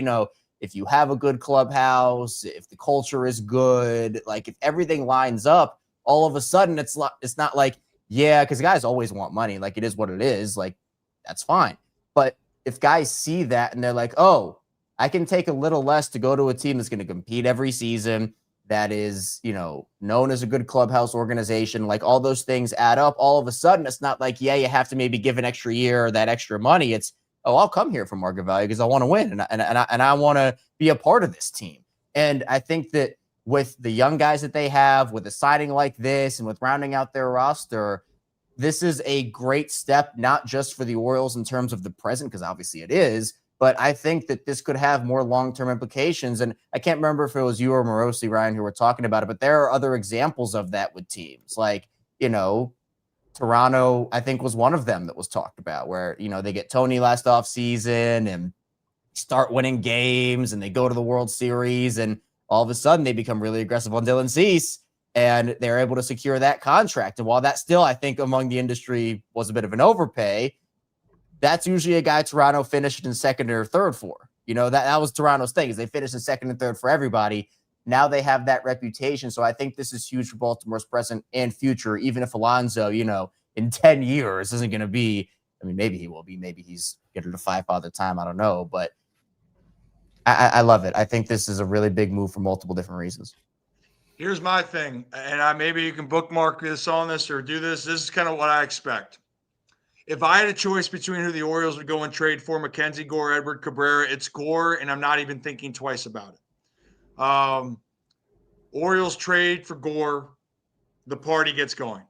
if you have a good clubhouse, if the culture is good, if everything lines up, all of a sudden it's not because guys always want money. It is what it is. That's fine. But if guys see that and they're like, oh, I can take a little less to go to a team that's going to compete every season, that is, known as a good clubhouse organization, all those things add up. All of a sudden, it's not you have to maybe give an extra year or that extra money. It's, oh, I'll come here for market value because I want to win and I want to be a part of this team. And I think that with the young guys that they have, with a signing like this, and with rounding out their roster, this is a great step, not just for the Orioles in terms of the present, because obviously it is, but I think that this could have more long-term implications. And I can't remember if it was you or Morosi, Ryan, who were talking about it, but there are other examples of that with teams. Like, Toronto, I think, was one of them that was talked about, where, they get Tony last offseason and start winning games, and they go to the World Series, and all of a sudden they become really aggressive on Dylan Cease, and they're able to secure that contract. And while that still, I think, among the industry was a bit of an overpay, that's usually a guy Toronto finished in second or third for. That was Toronto's thing, is they finished in second and third for everybody. Now they have that reputation. So I think this is huge for Baltimore's present and future, even if Alonso, in 10 years isn't going to be, maybe he will be, maybe he's getting to 5 by the time, I don't know. But I love it. I think this is a really big move for multiple different reasons. Here's my thing, and maybe you can bookmark this on this or do this. This is kind of what I expect. If I had a choice between who the Orioles would go and trade for, Mackenzie Gore, Edward Cabrera, it's Gore, and I'm not even thinking twice about it. Orioles trade for Gore, the party gets going.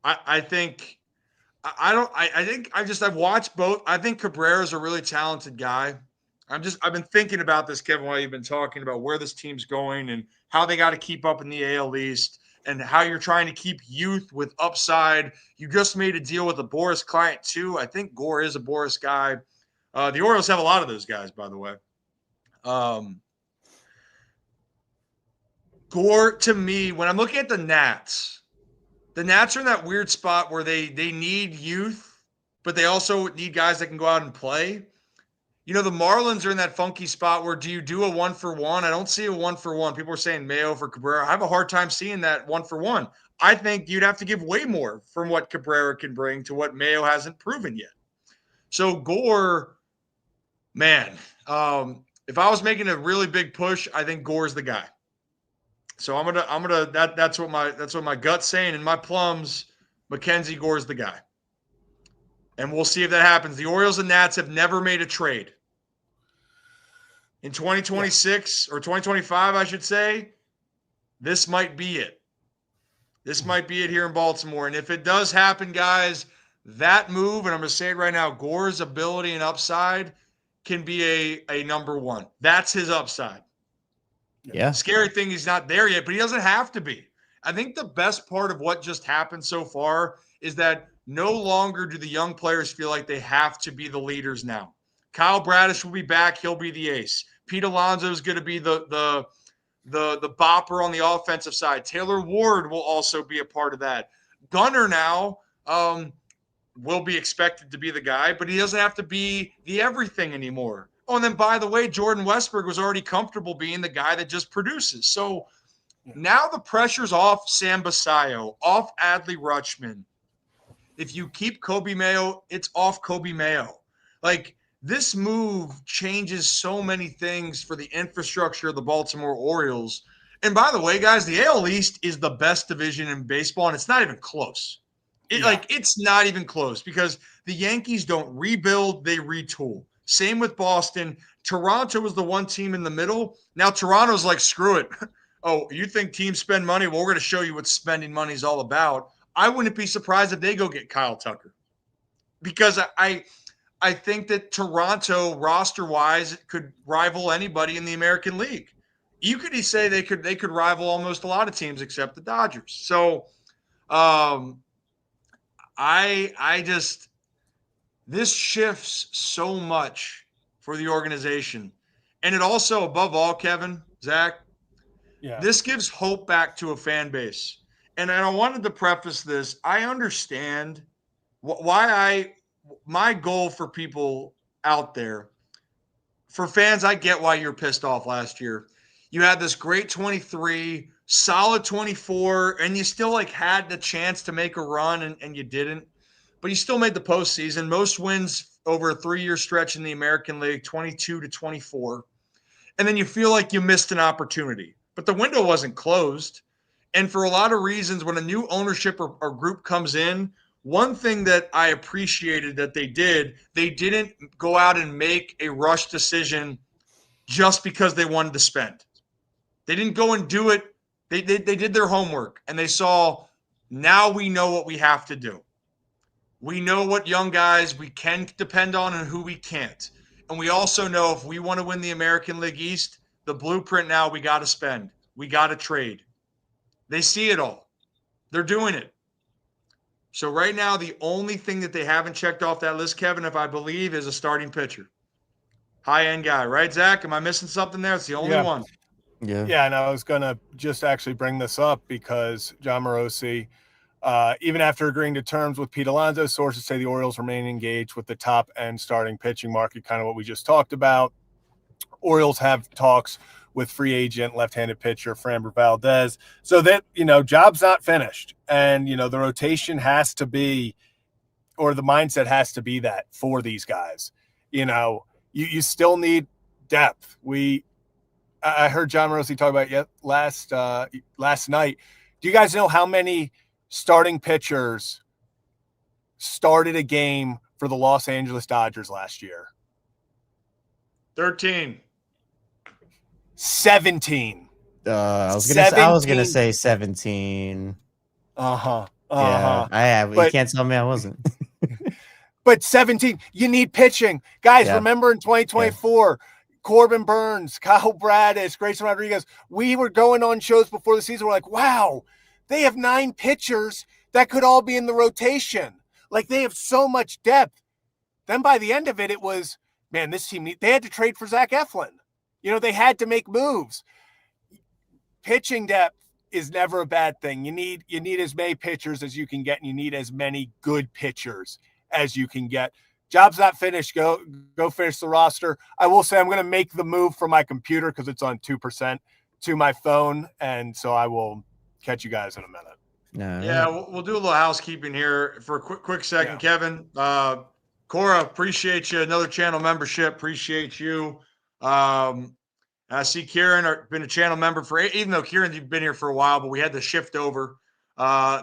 I've watched both. I think Cabrera is a really talented guy. I've been thinking about this, Kevin, while you've been talking about where this team's going and how they got to keep up in the AL East and how you're trying to keep youth with upside. You just made a deal with a Boris client too. I think Gore is a Boris guy. The Orioles have a lot of those guys, by the way. Gore, to me, when I'm looking at the Nats are in that weird spot where they need youth, but they also need guys that can go out and play. The Marlins are in that funky spot where do you do a 1-for-1? I don't see a 1-for-1. People are saying Mayo for Cabrera. I have a hard time seeing that 1-for-1. I think you'd have to give way more from what Cabrera can bring to what Mayo hasn't proven yet. So Gore, man, if I was making a really big push, I think Gore's the guy. So that's what my gut's saying. In my plums, Mackenzie Gore's the guy. And we'll see if that happens. The Orioles and Nats have never made a trade. In 2026 or 2025, I should say, this might be it. This might be it here in Baltimore. And if it does happen, guys, that move, and I'm going to say it right now, Gore's ability and upside can be a number one. That's his upside. Yeah. Scary thing, he's not there yet, but he doesn't have to be. I think the best part of what just happened so far is that no longer do the young players feel like they have to be the leaders now. Kyle Bradish will be back. He'll be the ace. Pete Alonso is going to be the bopper on the offensive side. Taylor Ward will also be a part of that. Gunnar now will be expected to be the guy, but he doesn't have to be the everything anymore. Oh, and then, by the way, Jordan Westberg was already comfortable being the guy that just produces. So now the pressure's off Sam Basayo, off Adley Rutschman. If you keep Kobe Mayo, it's off Kobe Mayo. Like, this move changes so many things for the infrastructure of the Baltimore Orioles. And by the way, guys, the AL East is the best division in baseball, and it's not even close. It's not even close because the Yankees don't rebuild, they retool. Same with Boston. Toronto was the one team in the middle. Now Toronto's like, screw it. Oh, you think teams spend money? Well, we're going to show you what spending money is all about. I wouldn't be surprised if they go get Kyle Tucker because I think that Toronto roster-wise could rival anybody in the American League. You could say they could rival almost a lot of teams except the Dodgers. So this shifts so much for the organization. And it also, above all, Kevin, Zach, this gives hope back to a fan base. And I wanted to preface this. I understand my goal for people out there, for fans, I get why you're pissed off last year. You had this great 23, solid 24, and you still had the chance to make a run and you didn't. But you still made the postseason. Most wins over a 3-year stretch in the American League, 22 to 24. And then you feel like you missed an opportunity. But the window wasn't closed. And for a lot of reasons, when a new ownership or group comes in, one thing that I appreciated that they didn't go out and make a rush decision just because they wanted to spend. They didn't go and do it. They did their homework, and they saw, now we know what we have to do. We know what young guys we can depend on and who we can't. And we also know if we want to win the American League East, the blueprint now, we got to spend. We got to trade. They see it all. They're doing it. So right now, the only thing that they haven't checked off that list, Kevin, if I believe, is a starting pitcher. High-end guy, right, Zach? Am I missing something there? It's the only one. Yeah, and I was going to just actually bring this up because John Morosi, even after agreeing to terms with Pete Alonso, sources say the Orioles remain engaged with the top-end starting pitching market, kind of what we just talked about. Orioles have talks with free agent left-handed pitcher Framber Valdez. So that, job's not finished. And, the rotation has to be, or the mindset has to be that for these guys. You still need depth. I heard John Morosi talk about it last night. Do you guys know how many starting pitchers started a game for the Los Angeles Dodgers last year? 13. 17. I was gonna say 17. Yeah, I have. You can't tell me I wasn't. But 17, you need pitching. Guys, remember in 2024, Corbin Burns, Kyle Bradish, Grayson Rodriguez, we were going on shows before the season. We're like, wow, they have 9 pitchers that could all be in the rotation. Like, they have so much depth. Then by the end of it, it was, man, this team, they had to trade for Zach Eflin. They had to make moves. Pitching depth is never a bad thing. You need as many pitchers as you can get, and you need as many good pitchers as you can get. Job's not finished. Go finish the roster. I will say I'm going to make the move from my computer because it's on 2% to my phone, and so I will catch you guys in a minute. No. Yeah, we'll do a little housekeeping here for a quick second, Kevin. Cora, appreciate you. Another channel membership. Appreciate you. I see Kieran been a channel member even though Kieran, you've been here for a while, but we had to shift over.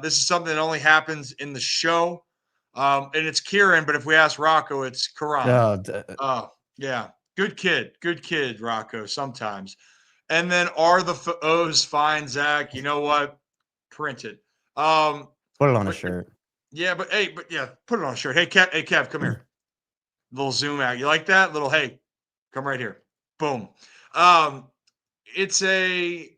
This is something that only happens in the show. And it's Kieran, but if we ask Rocco, it's Karan. Yeah. Good kid, Rocco, sometimes. And then are the O's fine, Zach? You know what? Print it. Put it on a shirt. Yeah, put it on a shirt. Hey, Kev, come here. Little zoom out. You like that? Hey, come right here. Boom. It's the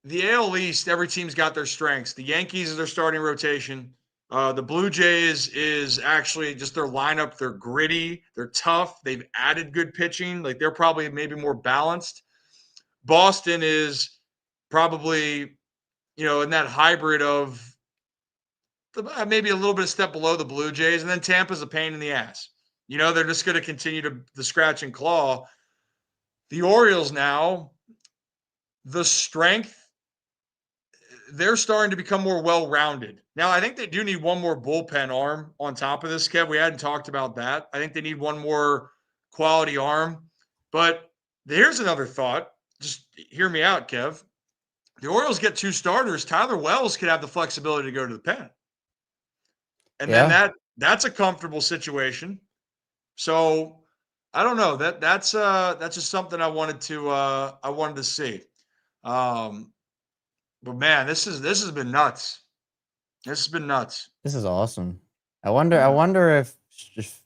AL East, every team's got their strengths. The Yankees is their starting rotation. The Blue Jays is actually just their lineup. They're gritty. They're tough. They've added good pitching. Like, they're probably maybe more balanced. Boston is probably, in that hybrid of maybe a little bit of step below the Blue Jays. And then Tampa's a pain in the ass. They're just going to continue to scratch and claw. The Orioles now, the strength, they're starting to become more well-rounded. Now, I think they do need one more bullpen arm on top of this, Kev. We hadn't talked about that. I think they need one more quality arm. But here's another thought. Just hear me out, Kev. The Orioles get 2 starters. Tyler Wells could have the flexibility to go to the pen. And then that's a comfortable situation. So I don't know. That's just something I wanted to see. But man, this has been nuts. This has been nuts. This is awesome. I wonder if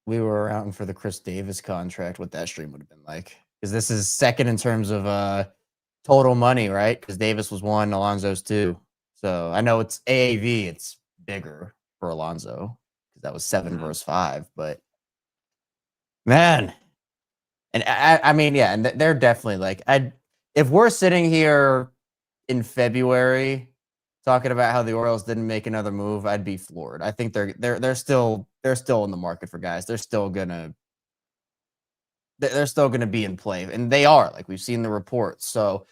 we were around for the Chris Davis contract, what that stream would have been like. Because this is second in terms of total money, right? Because Davis was 1, Alonso's 2. So I know it's AAV, it's bigger for Alonso because that was 7 versus 5. But man, and I mean, yeah, and they're definitely like, if we're sitting here in February talking about how the Orioles didn't make another move, I'd be floored. I think they're still in the market for guys. They're still gonna be in play, and they are. Like, we've seen the reports. So,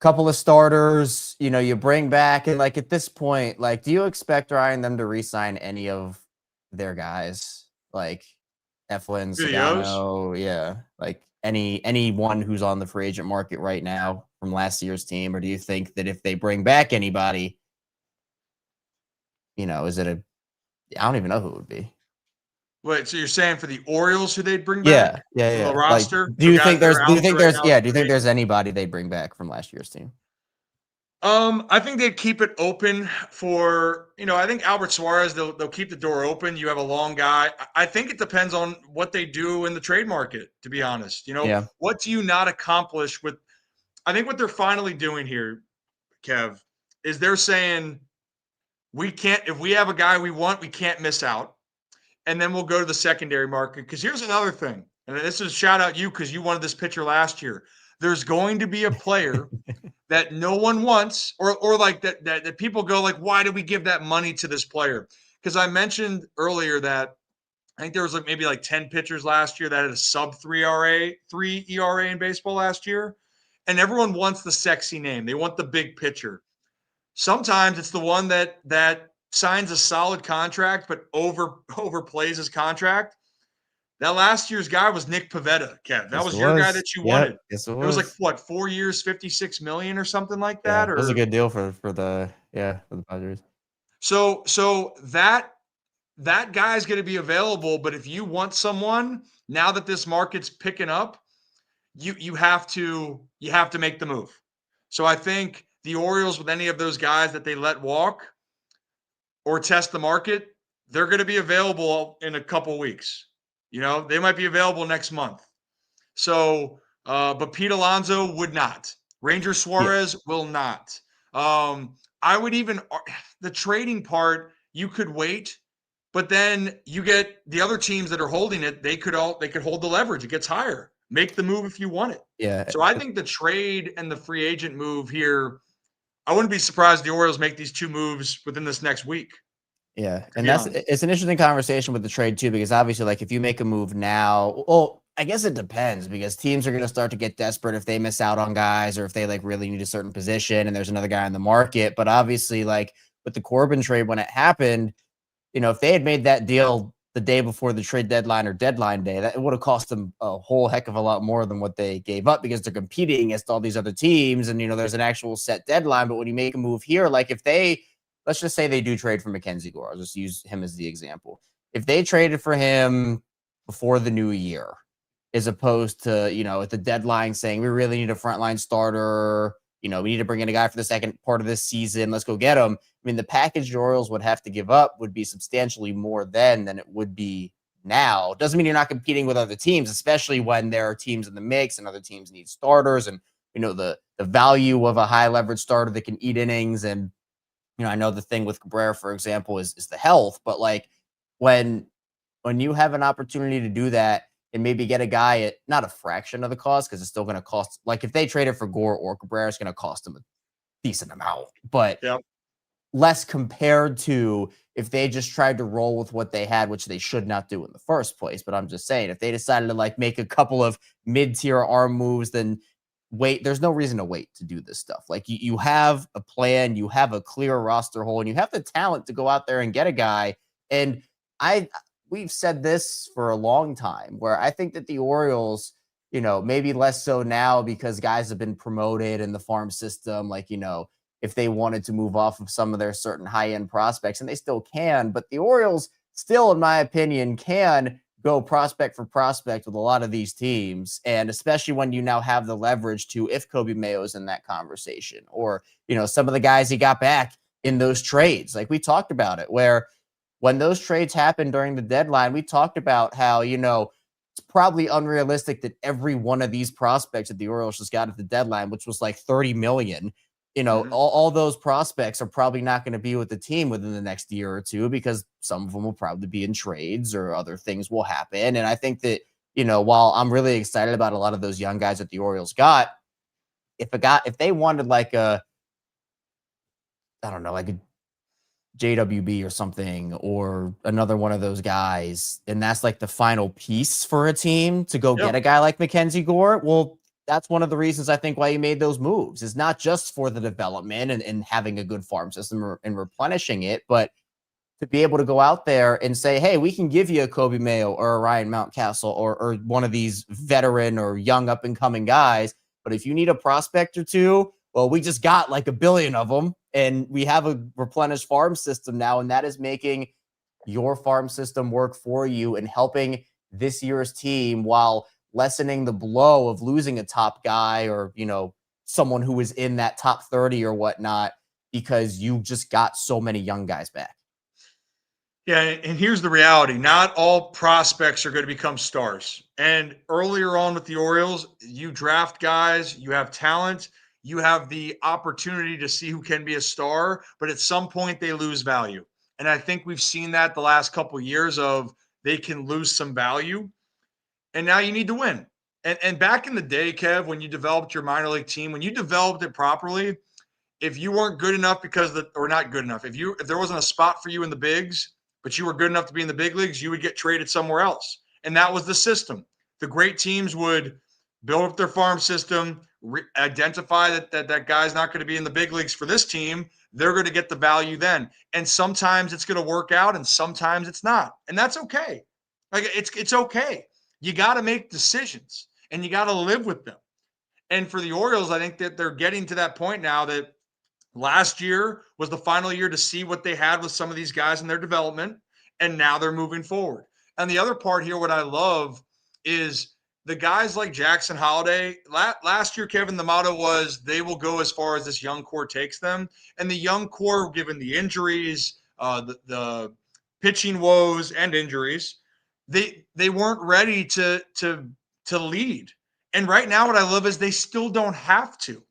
couple of starters, you bring back, and like at this point, like, do you expect Ryan them to re-sign any of their guys, like Eflin, Sedano, like anyone who's on the free agent market right now from last year's team? Or do you think that if they bring back anybody, is it I don't even know who it would be. Wait, so you're saying for the Orioles who they'd bring back? Yeah. From the Like, roster? do you guys think that there's are do you out think there right there's now do you think there's anybody they bring back from last year's team? I think they'd keep it open for, I think Albert Suarez, they'll keep the door open. You have a long guy. I think it depends on what they do in the trade market, to be honest. Yeah. What do you not accomplish with, I think what they're finally doing here, Kev, is they're saying if we have a guy we want, we can't miss out. And then we'll go to the secondary market. Because here's another thing, and this is shout out you because you wanted this pitcher last year. There's going to be a player that no one wants, or like that people go like, why did we give that money to this player? Because I mentioned earlier that I think there was maybe 10 pitchers last year that had a sub 3 ERA in baseball last year. And everyone wants the sexy name. They want the big pitcher. Sometimes it's the one that signs a solid contract but overplays his contract. That last year's guy was Nick Pivetta, Kev. That was your guy that you wanted. Yes, It was 4 years, 56 million or something like that. Yeah, it was a good deal for the Padres. So that guy's going to be available. But if you want someone now that this market's picking up, you have to make the move. So I think the Orioles, with any of those guys that they let walk or test the market, they're going to be available in a couple weeks. They might be available next month. So, but Pete Alonso would not. Ranger Suarez will not. I would even the trading part. You could wait, but then you get the other teams that are holding it. They could hold the leverage. It gets higher. Make the move if you want it. Yeah. So I think the trade and the free agent move here. I wouldn't be surprised if the Orioles make these two moves within this next week. Yeah, and it's an interesting conversation with the trade too, because obviously, like if you make a move now, well, I guess it depends because teams are going to start to get desperate if they miss out on guys or if they really need a certain position and there's another guy in the market. But obviously, like with the Corbin trade when it happened, if they had made that deal the day before the trade deadline or deadline day, that it would have cost them a whole heck of a lot more than what they gave up because they're competing against all these other teams and there's an actual set deadline. But when you make a move here, like if they let's just say they do trade for Mackenzie Gore. I'll just use him as the example. If they traded for him before the new year, as opposed to, at the deadline saying we really need a frontline starter, we need to bring in a guy for the second part of this season. Let's go get him. I mean, the package the Orioles would have to give up would be substantially more than it would be now. Doesn't mean you're not competing with other teams, especially when there are teams in the mix and other teams need starters. And, the value of a high leverage starter that can eat innings and, I know the thing with Cabrera, for example, is the health, but like when you have an opportunity to do that and maybe get a guy at not a fraction of the cost, because it's still going to cost, like if they traded for Gore or Cabrera, it's going to cost them a decent amount, but less compared to if they just tried to roll with what they had, which they should not do in the first place. But I'm just saying, if they decided to make a couple of mid-tier arm moves, then wait, there's no reason to wait to do this stuff. Like you have a plan, you have a clear roster hole, and you have the talent to go out there and get a guy. And we've said this for a long time where I think that the Orioles, maybe less so now because guys have been promoted in the farm system, if they wanted to move off of some of their certain high-end prospects, and they still can, but the Orioles still, in my opinion, can go prospect for prospect with a lot of these teams. And especially when you now have the leverage to, if Kobe Mayo's in that conversation or, some of the guys he got back in those trades, like we talked about it, where when those trades happened during the deadline, we talked about how, it's probably unrealistic that every one of these prospects that the Orioles just got at the deadline, which was like 30 million, all those prospects are probably not going to be with the team within the next year or two because some of them will probably be in trades or other things will happen. And I think that, while I'm really excited about a lot of those young guys that the Orioles got, if they wanted like a JWB or something, or another one of those guys, and that's like the final piece for a team to go get a guy like Mackenzie Gore, well, that's one of the reasons I think why he made those moves is not just for the development and having a good farm system and replenishing it, but to be able to go out there and say, hey, we can give you a Kobe Mayo or a Ryan Mountcastle or one of these veteran or young up and coming guys. But if you need a prospect or two, well, we just got like a billion of them and we have a replenished farm system now. And that is making your farm system work for you and helping this year's team while lessening the blow of losing a top guy or, someone who is in that top 30 or whatnot, because you just got so many young guys back. Yeah, and here's the reality. Not all prospects are going to become stars. And earlier on with the Orioles, you draft guys, you have talent, you have the opportunity to see who can be a star, but at some point they lose value. And I think we've seen that the last couple of years of they can lose some value. And now you need to win. And back in the day, Kev, when you developed your minor league team, when you developed it properly, if you weren't good enough or not good enough, if there wasn't a spot for you in the bigs, but you were good enough to be in the big leagues, you would get traded somewhere else. And that was the system. The great teams would build up their farm system, identify that guy's not going to be in the big leagues for this team. They're going to get the value then. And sometimes it's going to work out and sometimes it's not. And that's okay. Like it's okay. You got to make decisions and you got to live with them. And for the Orioles, I think that they're getting to that point now that last year was the final year to see what they had with some of these guys in their development, and now they're moving forward. And the other part here, what I love is the guys like Jackson Holliday. Last year, Kevin, the motto was they will go as far as this young core takes them. And the young core, given the injuries, the pitching woes and injuries, they weren't ready to lead. And right now, what I love is they still don't have to.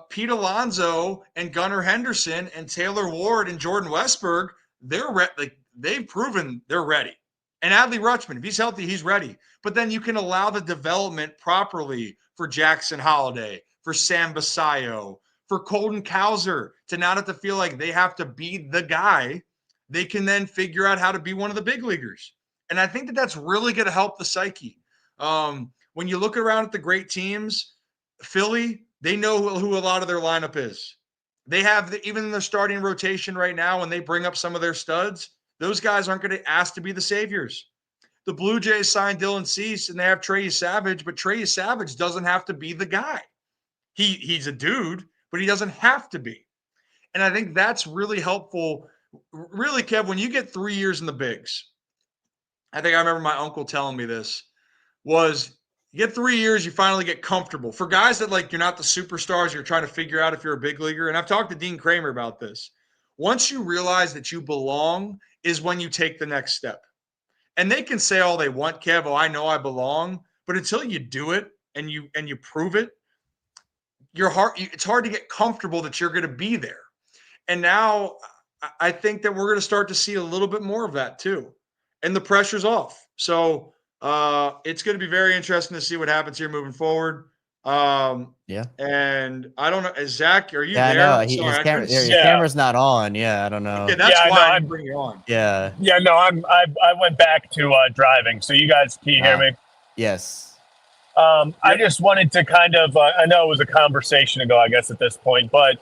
Pete Alonso and Gunnar Henderson and Taylor Ward and Jordan Westberg, they've proven they're ready. And Adley Rutschman, if he's healthy, he's ready. But then you can allow the development properly for Jackson Holliday, for Sam Basayo, for Colton Cowser to not have to feel like they have to be the guy. They can then figure out how to be one of the big leaguers. And I think that that's really going to help the psyche. When you look around at the great teams, Philly, they know who a lot of their lineup is. They have even in their starting rotation right now, when they bring up some of their studs, those guys aren't going to ask to be the saviors. The Blue Jays signed Dylan Cease and they have Trey Savage, but Trey Savage doesn't have to be the guy. He's a dude, but he doesn't have to be. And I think that's really helpful. Really, Kev, when you get 3 years in the bigs, I think I remember my uncle telling me this, was you get 3 years, you finally get comfortable. For guys that you're not the superstars, you're trying to figure out if you're a big leaguer. And I've talked to Dean Kramer about this. Once you realize that you belong is when you take the next step. And they can say all they want, Kev, oh, I know I belong. But until you do it and you prove it, it's hard to get comfortable that you're going to be there. And now I think that we're going to start to see a little bit more of that too. And the pressure's off. So it's going to be very interesting to see what happens here moving forward. Yeah. And I don't know, Zach, are you there? I know. His camera's not on. Yeah, I don't know. Okay, that's why I bring you on. Yeah. Yeah, no, I went back to driving. So you guys, can you hear me? Yes. I just wanted to kind of, I know it was a conversation ago, I guess, at this point, but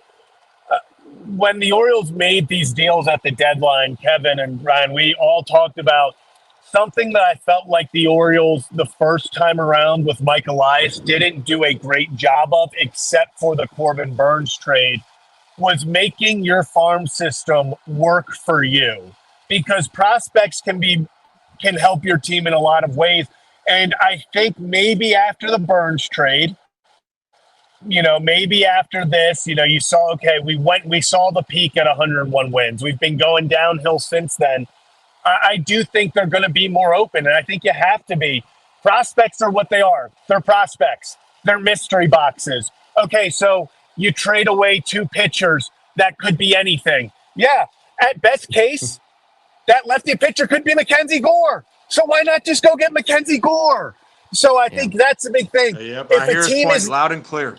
when the Orioles made these deals at the deadline, Kevin and Ryan, we all talked about something that I felt like the Orioles the first time around with Mike Elias didn't do a great job of, except for the Corbin Burnes trade, was making your farm system work for you, because prospects can help your team in a lot of ways. And I think maybe after the Burnes trade, maybe after this, you saw, okay, we saw the peak at 101 wins. We've been going downhill since then. I do think they're going to be more open, and I think you have to be. Prospects are what they are. They're prospects. They're mystery boxes. Okay, so you trade away 2 pitchers that could be anything. Yeah, at best case, that lefty pitcher could be Mackenzie Gore. So why not just go get Mackenzie Gore? So I think that's a big thing. Yep, if I hear his point loud and clear.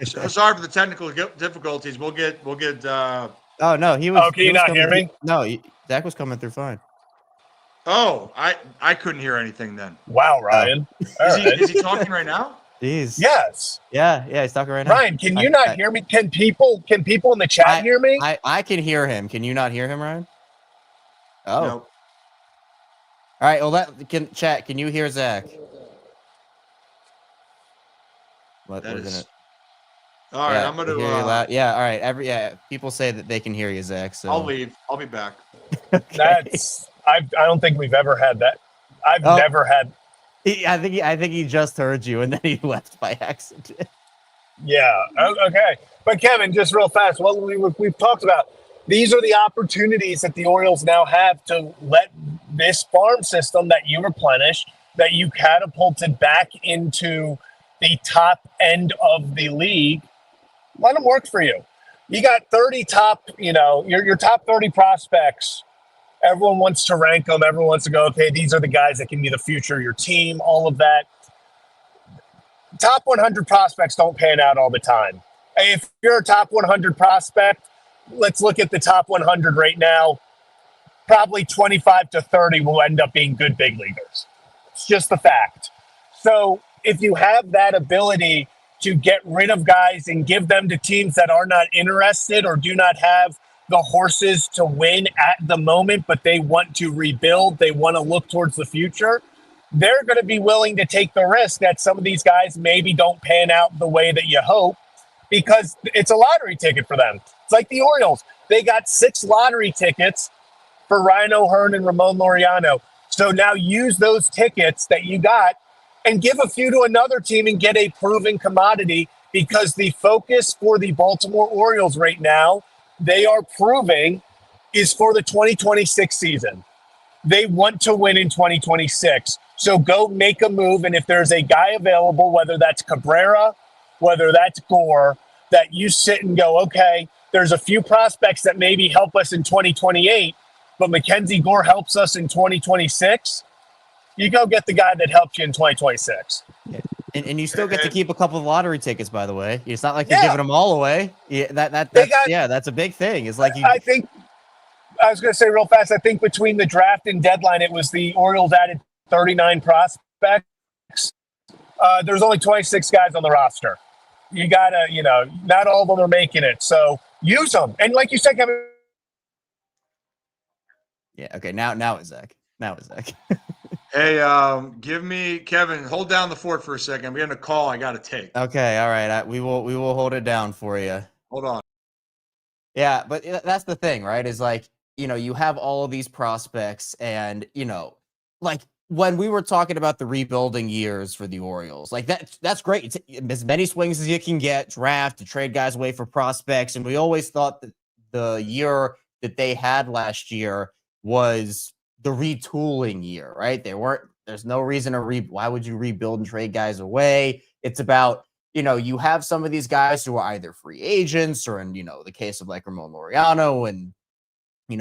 Sorry for the technical difficulties. We'll get. Oh no, he was. Oh, can you not hear me? No, Zach was coming through fine. Oh, I couldn't hear anything then. Wow, Ryan. Is he talking right now? Jeez. Yes. Yeah, he's talking right now. Ryan, can you not hear me? Can people in the chat hear me? I can hear him. Can you not hear him, Ryan? Oh. Nope. All right. Well, chat. Can you hear Zach? All right, I'm gonna. Yeah. All right. People say that they can hear you, Zach. So I'll leave. I'll be back. Okay. I don't think we've ever had that. I've never had. I think he just heard you and then he left by accident. Yeah. Okay. But Kevin, just real fast, what we've talked about, these are the opportunities that the Orioles now have to let this farm system that you replenish, that you catapulted back into the top end of the league, let them work for you. You got 30 top, your top 30 prospects. Everyone wants to rank them. Everyone wants to go, okay, these are the guys that can be the future of your team, all of that. Top 100 prospects don't pan out all the time. If you're a top 100 prospect, let's look at the top 100 right now. Probably 25 to 30 will end up being good big leaguers. It's just the fact. So if you have that ability to get rid of guys and give them to teams that are not interested or do not have the horses to win at the moment, but they want to rebuild, they want to look towards the future, they're going to be willing to take the risk that some of these guys maybe don't pan out the way that you hope, because it's a lottery ticket for them. It's like the Orioles. They got 6 lottery tickets for Ryan O'Hearn and Ramon Laureano. So now use those tickets that you got and give a few to another team and get a proven commodity, because the focus for the Baltimore Orioles right now, they are proving, is for the 2026 season. They want to win in 2026. So go make a move. And if there's a guy available, whether that's Cabrera, whether that's Gore, that you sit and go, okay, there's a few prospects that maybe help us in 2028, but Mackenzie Gore helps us in 2026. You go get the guy that helps you in 2026. And you still get to keep a couple of lottery tickets, by the way. It's not like you're giving them all away. Yeah, that's a big thing. It's like I was going to say real fast, I think between the draft and deadline, it was the Orioles added 39 prospects. There's only 26 guys on the roster. You got to, not all of them are making it. So use them. And like you said, Kevin. Yeah, okay, now it's Zach. Hey, give me Kevin. Hold down the fort for a second. I'm getting a call. I got to take. Okay, all right. We will hold it down for you. Hold on. Yeah, but that's the thing, right? Is like, you have all of these prospects, and like when we were talking about the rebuilding years for the Orioles, like that's great. It's as many swings as you can get, draft, to trade guys away for prospects, and we always thought that the year that they had last year was the retooling year, right? There's no reason to why would you rebuild and trade guys away? It's about, you have some of these guys who are either free agents or in, the case of like Ramon Laureano and,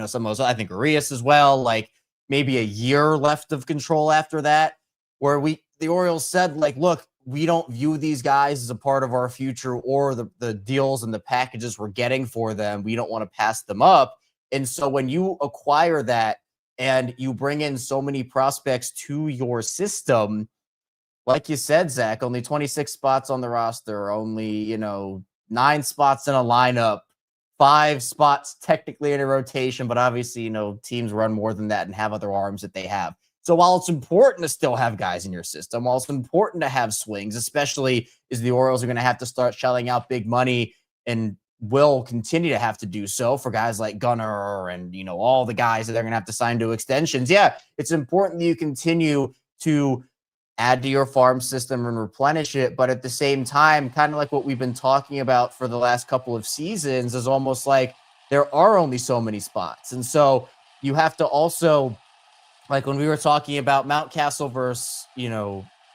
some of those, I think Arias as well, like maybe a year left of control after that, where the Orioles said, like, look, we don't view these guys as a part of our future or the deals and the packages we're getting for them. We don't want to pass them up. And so when you acquire that and you bring in so many prospects to your system, like you said, Zach, only 26 spots on the roster, only, 9 spots in a lineup, 5 spots technically in a rotation, but obviously, teams run more than that and have other arms that they have. So while it's important to still have guys in your system, while it's important to have swings, especially as the Orioles are going to have to start shelling out big money and will continue to have to do so for guys like Gunnar and, all the guys that they're going to have to sign to extensions. Yeah, it's important that you continue to add to your farm system and replenish it. But at the same time, kind of like what we've been talking about for the last couple of seasons, is almost like there are only so many spots. And so you have to also, like when we were talking about Mountcastle versus,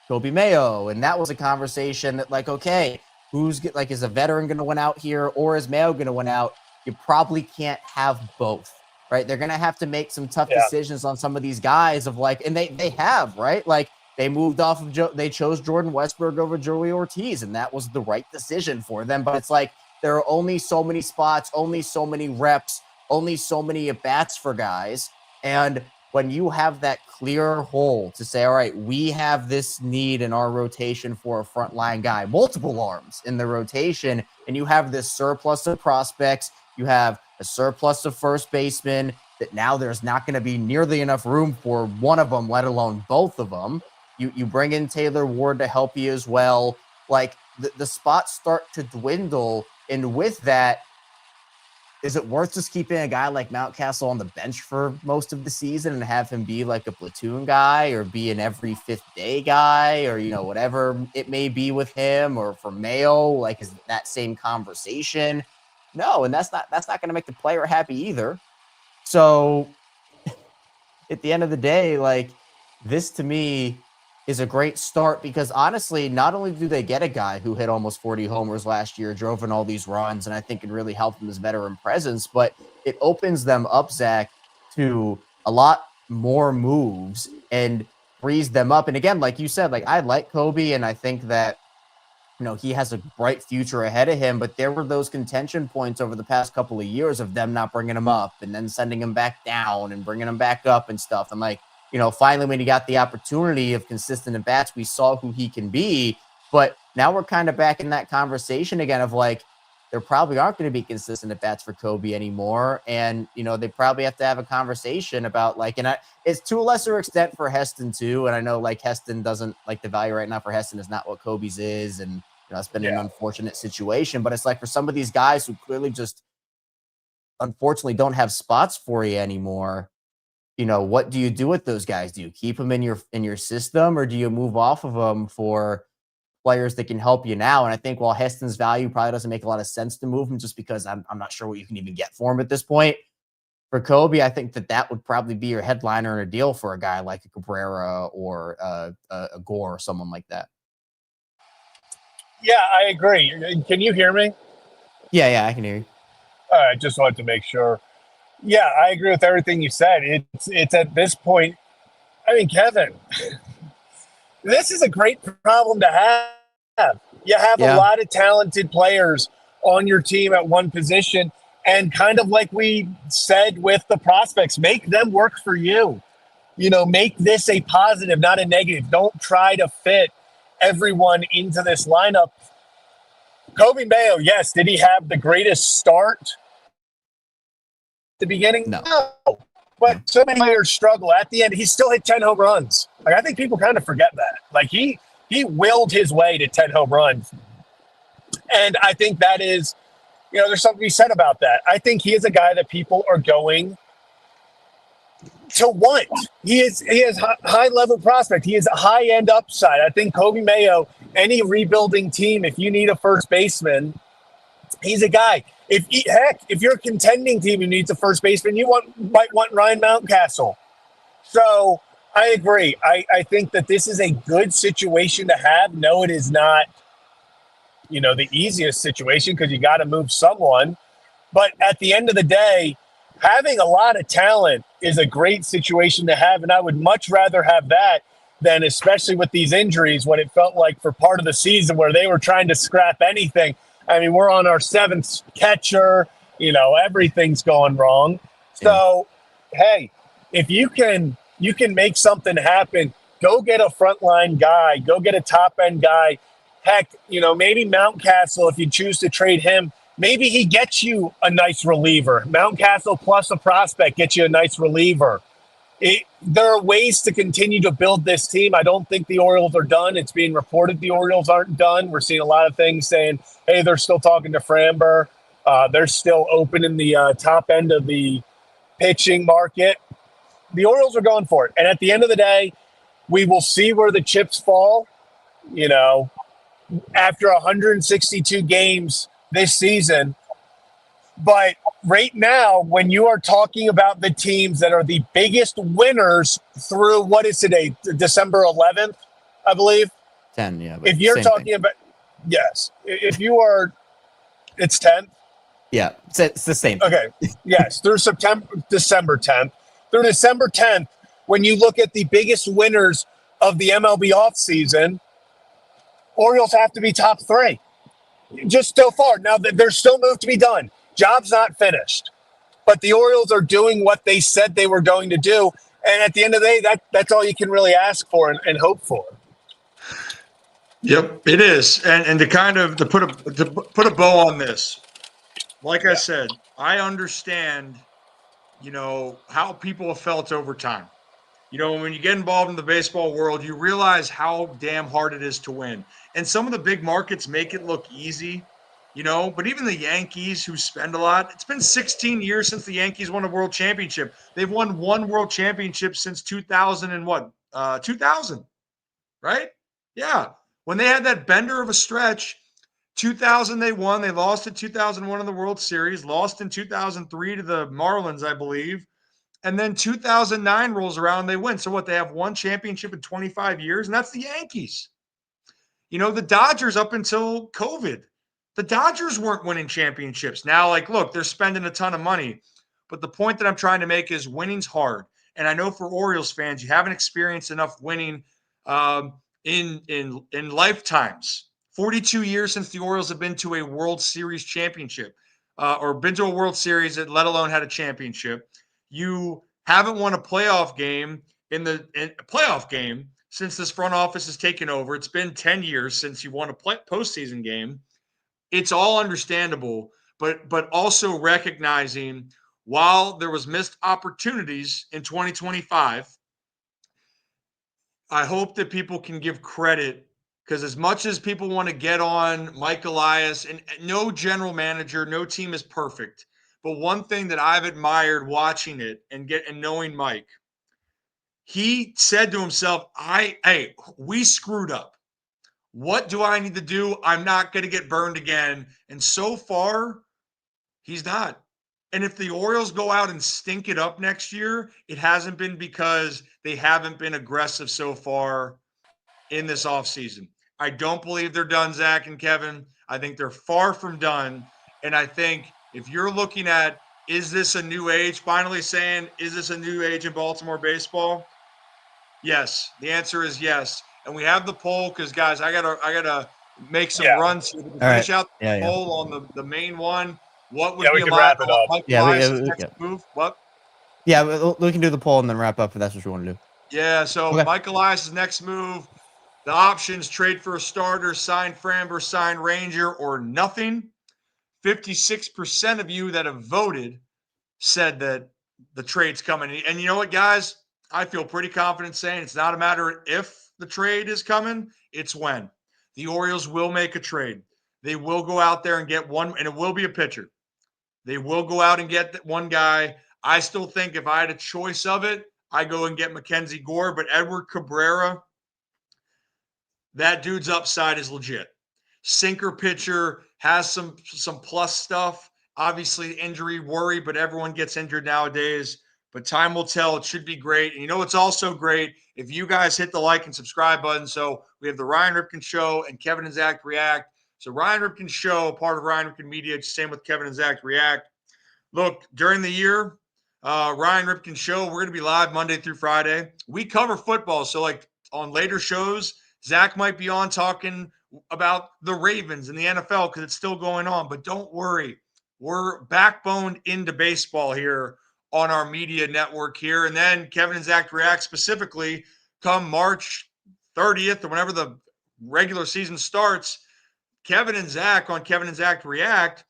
Kobe Mayo, and that was a conversation that, like, okay, is a veteran going to win out here, or is Mayo going to win out? You probably can't have both, right? They're going to have to make some tough decisions on some of these guys of like, and they have, right? Like they moved off of they chose Jordan Westburg over Joey Ortiz, and that was the right decision for them. But it's like there are only so many spots, only so many reps, only so many at-bats for guys. And when you have that clear hole to say, all right, we have this need in our rotation for a frontline guy, multiple arms in the rotation, and you have this surplus of prospects, you have a surplus of first basemen that now there's not going to be nearly enough room for one of them, let alone both of them. You bring in Taylor Ward to help you as well. Like the spots start to dwindle. And with that, is it worth just keeping a guy like Mountcastle on the bench for most of the season and have him be like a platoon guy or be an every fifth day guy or, whatever it may be with him, or for Mayo, like, is that same conversation? No. And that's not going to make the player happy either. So at the end of the day, like, this to me is a great start, because honestly, not only do they get a guy who hit almost 40 homers last year, drove in all these runs, and I think it really helped them as veteran presence, but it opens them up, Zach, to a lot more moves and frees them up. And again, like you said, like, I like Kobe, and I think that, he has a bright future ahead of him, but there were those contention points over the past couple of years of them not bringing him up and then sending him back down and bringing him back up and stuff. And like, finally, when he got the opportunity of consistent at-bats, we saw who he can be. But now we're kind of back in that conversation again of like, there probably aren't going to be consistent at-bats for Kobe anymore. And, they probably have to have a conversation about like, and it's to a lesser extent for Heston too. And I know like Heston doesn't, like, the value right now for Heston is not what Kobe's is. And, it's been an unfortunate situation, but it's like for some of these guys who clearly just unfortunately don't have spots for you anymore, what do you do with those guys? Do you keep them in your system, or do you move off of them for players that can help you now? And I think while Heston's value probably doesn't make a lot of sense to move him, just because I'm not sure what you can even get for him at this point. For Kobe, I think that would probably be your headliner in a deal for a guy like a Cabrera or a Gore or someone like that. Yeah, I agree. Can you hear me? Yeah, I can hear you. All right, just wanted to make sure. Yeah, I agree with everything you said. It's at this point, I mean, Kevin, this is a great problem to have. You have a lot of talented players on your team at one position, and kind of like we said with the prospects, make them work for you. Make this a positive, not a negative. Don't try to fit everyone into this lineup. Kobe Mayo, yes, did he have the greatest start at the beginning? No. But so many players struggle. At the end, he still hit 10 home runs. Like, I think people kind of forget that. Like, he willed his way to 10 home runs. And I think that is, there's something to be said about that. I think he is a guy that people are going to want. He is high level prospect. He is a high end upside. I think Kobe Mayo, any rebuilding team, if you need a first baseman, he's a guy. If you're a contending team who needs a first baseman, might want Ryan Mountcastle. So I agree. I think that this is a good situation to have. No, it is not, the easiest situation, because you got to move someone. But at the end of the day, having a lot of talent is a great situation to have, and I would much rather have that than, especially with these injuries, what it felt like for part of the season where they were trying to scrap anything. I mean, we're on our seventh catcher, everything's going wrong. So, hey, if you can make something happen, go get a frontline guy, go get a top-end guy. Heck, maybe Mountcastle, if you choose to trade him, maybe he gets you a nice reliever. Mountcastle plus a prospect gets you a nice reliever. There are ways to continue to build this team. I don't think the Orioles are done. It's being reported the Orioles aren't done. We're seeing a lot of things saying, hey, they're still talking to Framber. They're still open in the top end of the pitching market. The Orioles are going for it. And at the end of the day, we will see where the chips fall, after 162 games this season. But right now, when you are talking about the teams that are the biggest winners through, what is today, December 11th, I believe? 10, yeah. If you're talking about, yes, if you are, it's 10th? Yeah, it's the same. Okay, yes, through December 10th. Through December 10th, when you look at the biggest winners of the MLB offseason, Orioles have to be top three. Just so far. Now, there's still move to be done. Job's not finished. But the Orioles are doing what they said they were going to do. And at the end of the day, that's all you can really ask for and hope for. Yep, it is. And to put a bow on this, like I said, I understand, how people have felt over time. When you get involved in the baseball world, you realize how damn hard it is to win. And some of the big markets make it look easy, But even the Yankees, who spend a lot, it's been 16 years since the Yankees won a world championship. They've won one world championship since 2000 and what? 2000, right? Yeah. When they had that bender of a stretch, 2000 they won. They lost in 2001 in the World Series, lost in 2003 to the Marlins, I believe. And then 2009 rolls around, they win. So what? They have one championship in 25 years, and that's the Yankees. The Dodgers up until COVID, the Dodgers weren't winning championships. Now, look, they're spending a ton of money. But the point that I'm trying to make is winning's hard. And I know for Orioles fans, you haven't experienced enough winning in lifetimes. 42 years since the Orioles have been to a World Series championship or been to a World Series, let alone had a championship. You haven't won a playoff game since this front office has taken over. It's been 10 years since you won a postseason game. It's all understandable, but also recognizing while there was missed opportunities in 2025, I hope that people can give credit, because as much as people want to get on Mike Elias, and no general manager, no team is perfect. But one thing that I've admired watching it and knowing Mike, he said to himself, we screwed up. What do I need to do? I'm not going to get burned again. And so far, he's not. And if the Orioles go out and stink it up next year, it hasn't been because they haven't been aggressive so far in this offseason. I don't believe they're done, Zach and Kevin. I think they're far from done. And I think if you're looking at, is this a new age? Finally saying, is this a new age in Baltimore baseball? Yes. The answer is yes. And we have the poll because, guys, I gotta make some runs here to finish out the poll on the main one. What would be we can wrap it up. Next move? What? Yeah, we can do the poll and then wrap up if that's what you want to do. Yeah, so Mike Elias' next move, the options: trade for a starter, sign Framber, sign Ranger, or nothing. 56% of you that have voted said that the trade's coming. And you know what, guys? I feel pretty confident saying it's not a matter of if the trade is coming, it's when. The Orioles will make a trade. They will go out there and get one, and it will be a pitcher. They will go out and get one guy. I still think if I had a choice of it, I go and get Mackenzie Gore, but Edward Cabrera, that dude's upside is legit. Sinker pitcher, has some plus stuff. Obviously, injury worry, but everyone gets injured nowadays. But time will tell. It should be great. And it's also great if you guys hit the like and subscribe button. So we have the Ryan Ripken Show and Kevin and Zach React. So Ryan Ripken Show, part of Ryan Ripken Media, same with Kevin and Zach React. Look, during the year, Ryan Ripken Show, we're going to be live Monday through Friday. We cover football. So on later shows, Zach might be on talking about the Ravens and the NFL because it's still going on. But don't worry. We're backboned into baseball here on our media network here. And then Kevin and Zach React specifically come March 30th or whenever the regular season starts, Kevin and Zach on Kevin and Zach React,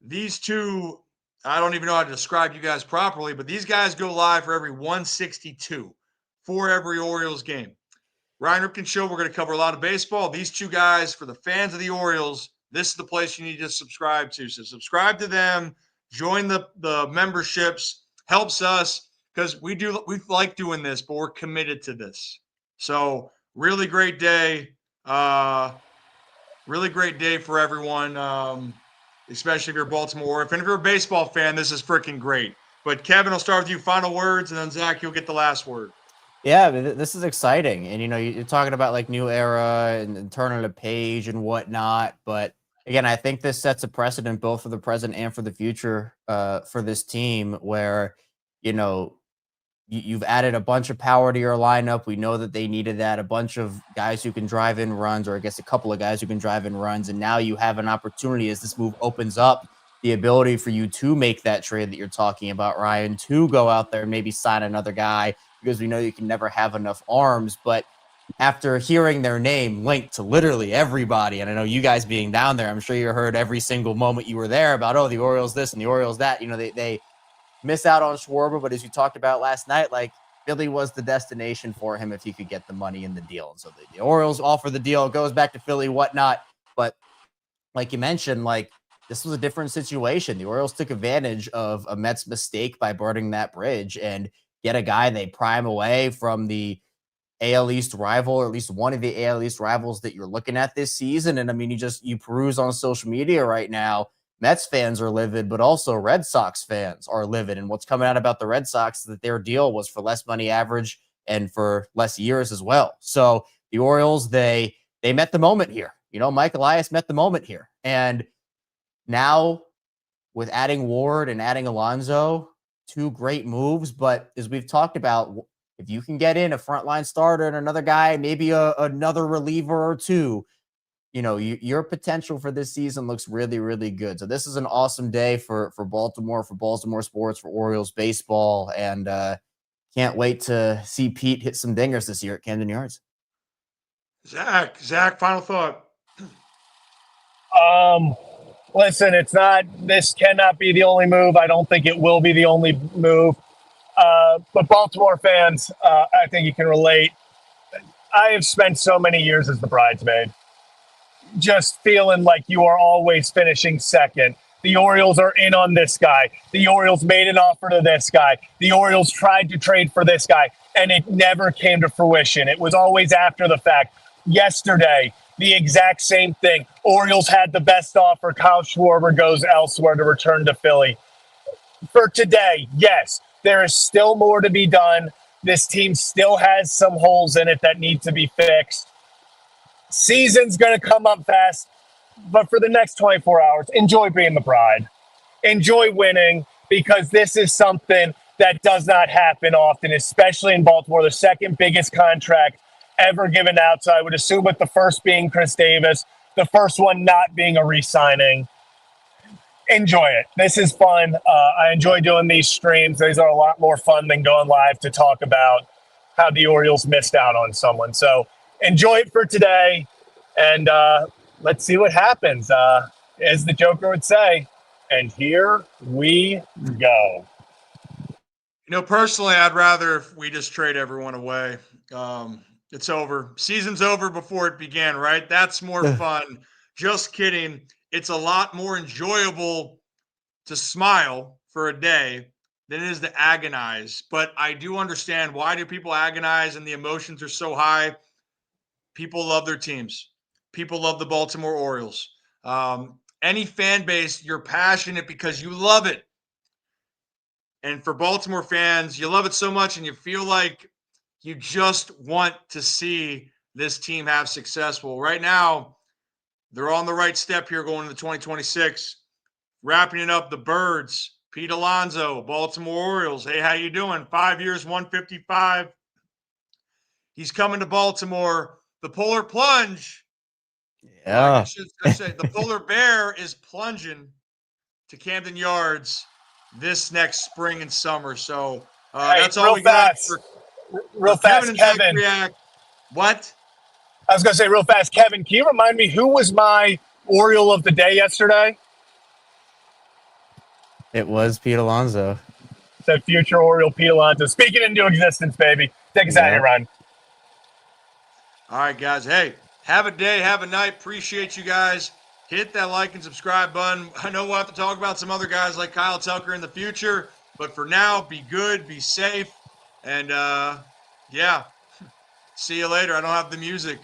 these two, I don't even know how to describe you guys properly, but these guys go live for every 162 for every Orioles game. Ryan Ripken Show, we're going to cover a lot of baseball. These two guys, for the fans of the Orioles, this is the place you need to subscribe to. So subscribe to them, join the memberships, helps us because we like doing this, but we're committed to this. So really great day. Really great day for everyone, especially if you're a Baltimore. If you're a baseball fan, this is freaking great. But Kevin, I'll start with you. Final words, and then Zach, you'll get the last word. Yeah, this is exciting. And, you're talking about new era and turning the page and whatnot. But again, I think this sets a precedent both for the present and for the future for this team where, you've added a bunch of power to your lineup. We know that they needed that. A bunch of guys who can drive in runs, or I guess a couple of guys who can drive in runs. And now you have an opportunity as this move opens up the ability for you to make that trade that you're talking about, Ryan, to go out there and maybe sign another guy, because we know you can never have enough arms. But after hearing their name linked to literally everybody, and I know you guys being down there, I'm sure you heard every single moment you were there about, the Orioles this and the Orioles that. They miss out on Schwarber, but as you talked about last night, Philly was the destination for him if he could get the money in the deal. And so the Orioles offer the deal, goes back to Philly, whatnot. But like you mentioned, this was a different situation. The Orioles took advantage of a Mets mistake by burning that bridge and get a guy they prime away from the AL East rival, or at least one of the AL East rivals that you're looking at this season. And I mean, you peruse on social media right now, Mets fans are livid, but also Red Sox fans are livid. And what's coming out about the Red Sox is that their deal was for less money average and for less years as well. So the Orioles, they met the moment here. Mike Elias met the moment here. And now with adding Ward and adding Alonso, two great moves. But as we've talked about, if you can get in a frontline starter and another guy, maybe another reliever or two, your potential for this season looks really, really good. So this is an awesome day for Baltimore sports, for Orioles baseball, and can't wait to see Pete hit some dingers this year at Camden Yards. Zach, final thought. Listen, this cannot be the only move. I don't think it will be the only move. But Baltimore fans, I think you can relate. I have spent so many years as the bridesmaid, just feeling like you are always finishing second. The Orioles are in on this guy. The Orioles made an offer to this guy. The Orioles tried to trade for this guy, and it never came to fruition. It was always after the fact. Yesterday, the exact same thing. Orioles had the best offer. Kyle Schwarber goes elsewhere to return to Philly. For today, yes, there is still more to be done. This team still has some holes in it that need to be fixed. Season's going to come up fast, but for the next 24 hours, enjoy being the bride. Enjoy winning, because this is something that does not happen often, especially in Baltimore, the second biggest contract ever given out. So I would assume with the first being Chris Davis, the first one not being a re-signing. Enjoy it. This is fun. I enjoy doing these streams. These are a lot more fun than going live to talk about how the Orioles missed out on someone. So enjoy it for today, and let's see what happens. As the Joker would say, and here we go. Personally, I'd rather if we just trade everyone away. It's over. Season's over before it began, right? That's more fun. Just kidding. It's a lot more enjoyable to smile for a day than it is to agonize. But I do understand, why do people agonize and the emotions are so high? People love their teams. People love the Baltimore Orioles. Any fan base, you're passionate because you love it. And for Baltimore fans, you love it so much and you feel like you just want to see this team have success. Well, right now, they're on the right step here going into 2026. Wrapping it up, the Birds, Pete Alonso, Baltimore Orioles. Hey, how you doing? 5 years, 155. He's coming to Baltimore. The Polar Plunge. Yeah. I should say the Polar Bear is plunging to Camden Yards this next spring and summer. So that's all we got for real fast, Kevin. What? I was going to say real fast, Kevin, can you remind me who was my Oriole of the day yesterday? It was Pete Alonso. Said future Oriole Pete Alonso. Speaking into existence, baby. Take us out of here, Ryan. All right, guys. Hey, have a day, have a night. Appreciate you guys. Hit that like and subscribe button. I know we'll have to talk about some other guys like Kyle Tucker in the future, but for now, be good, be safe, and yeah. See you later. I don't have the music.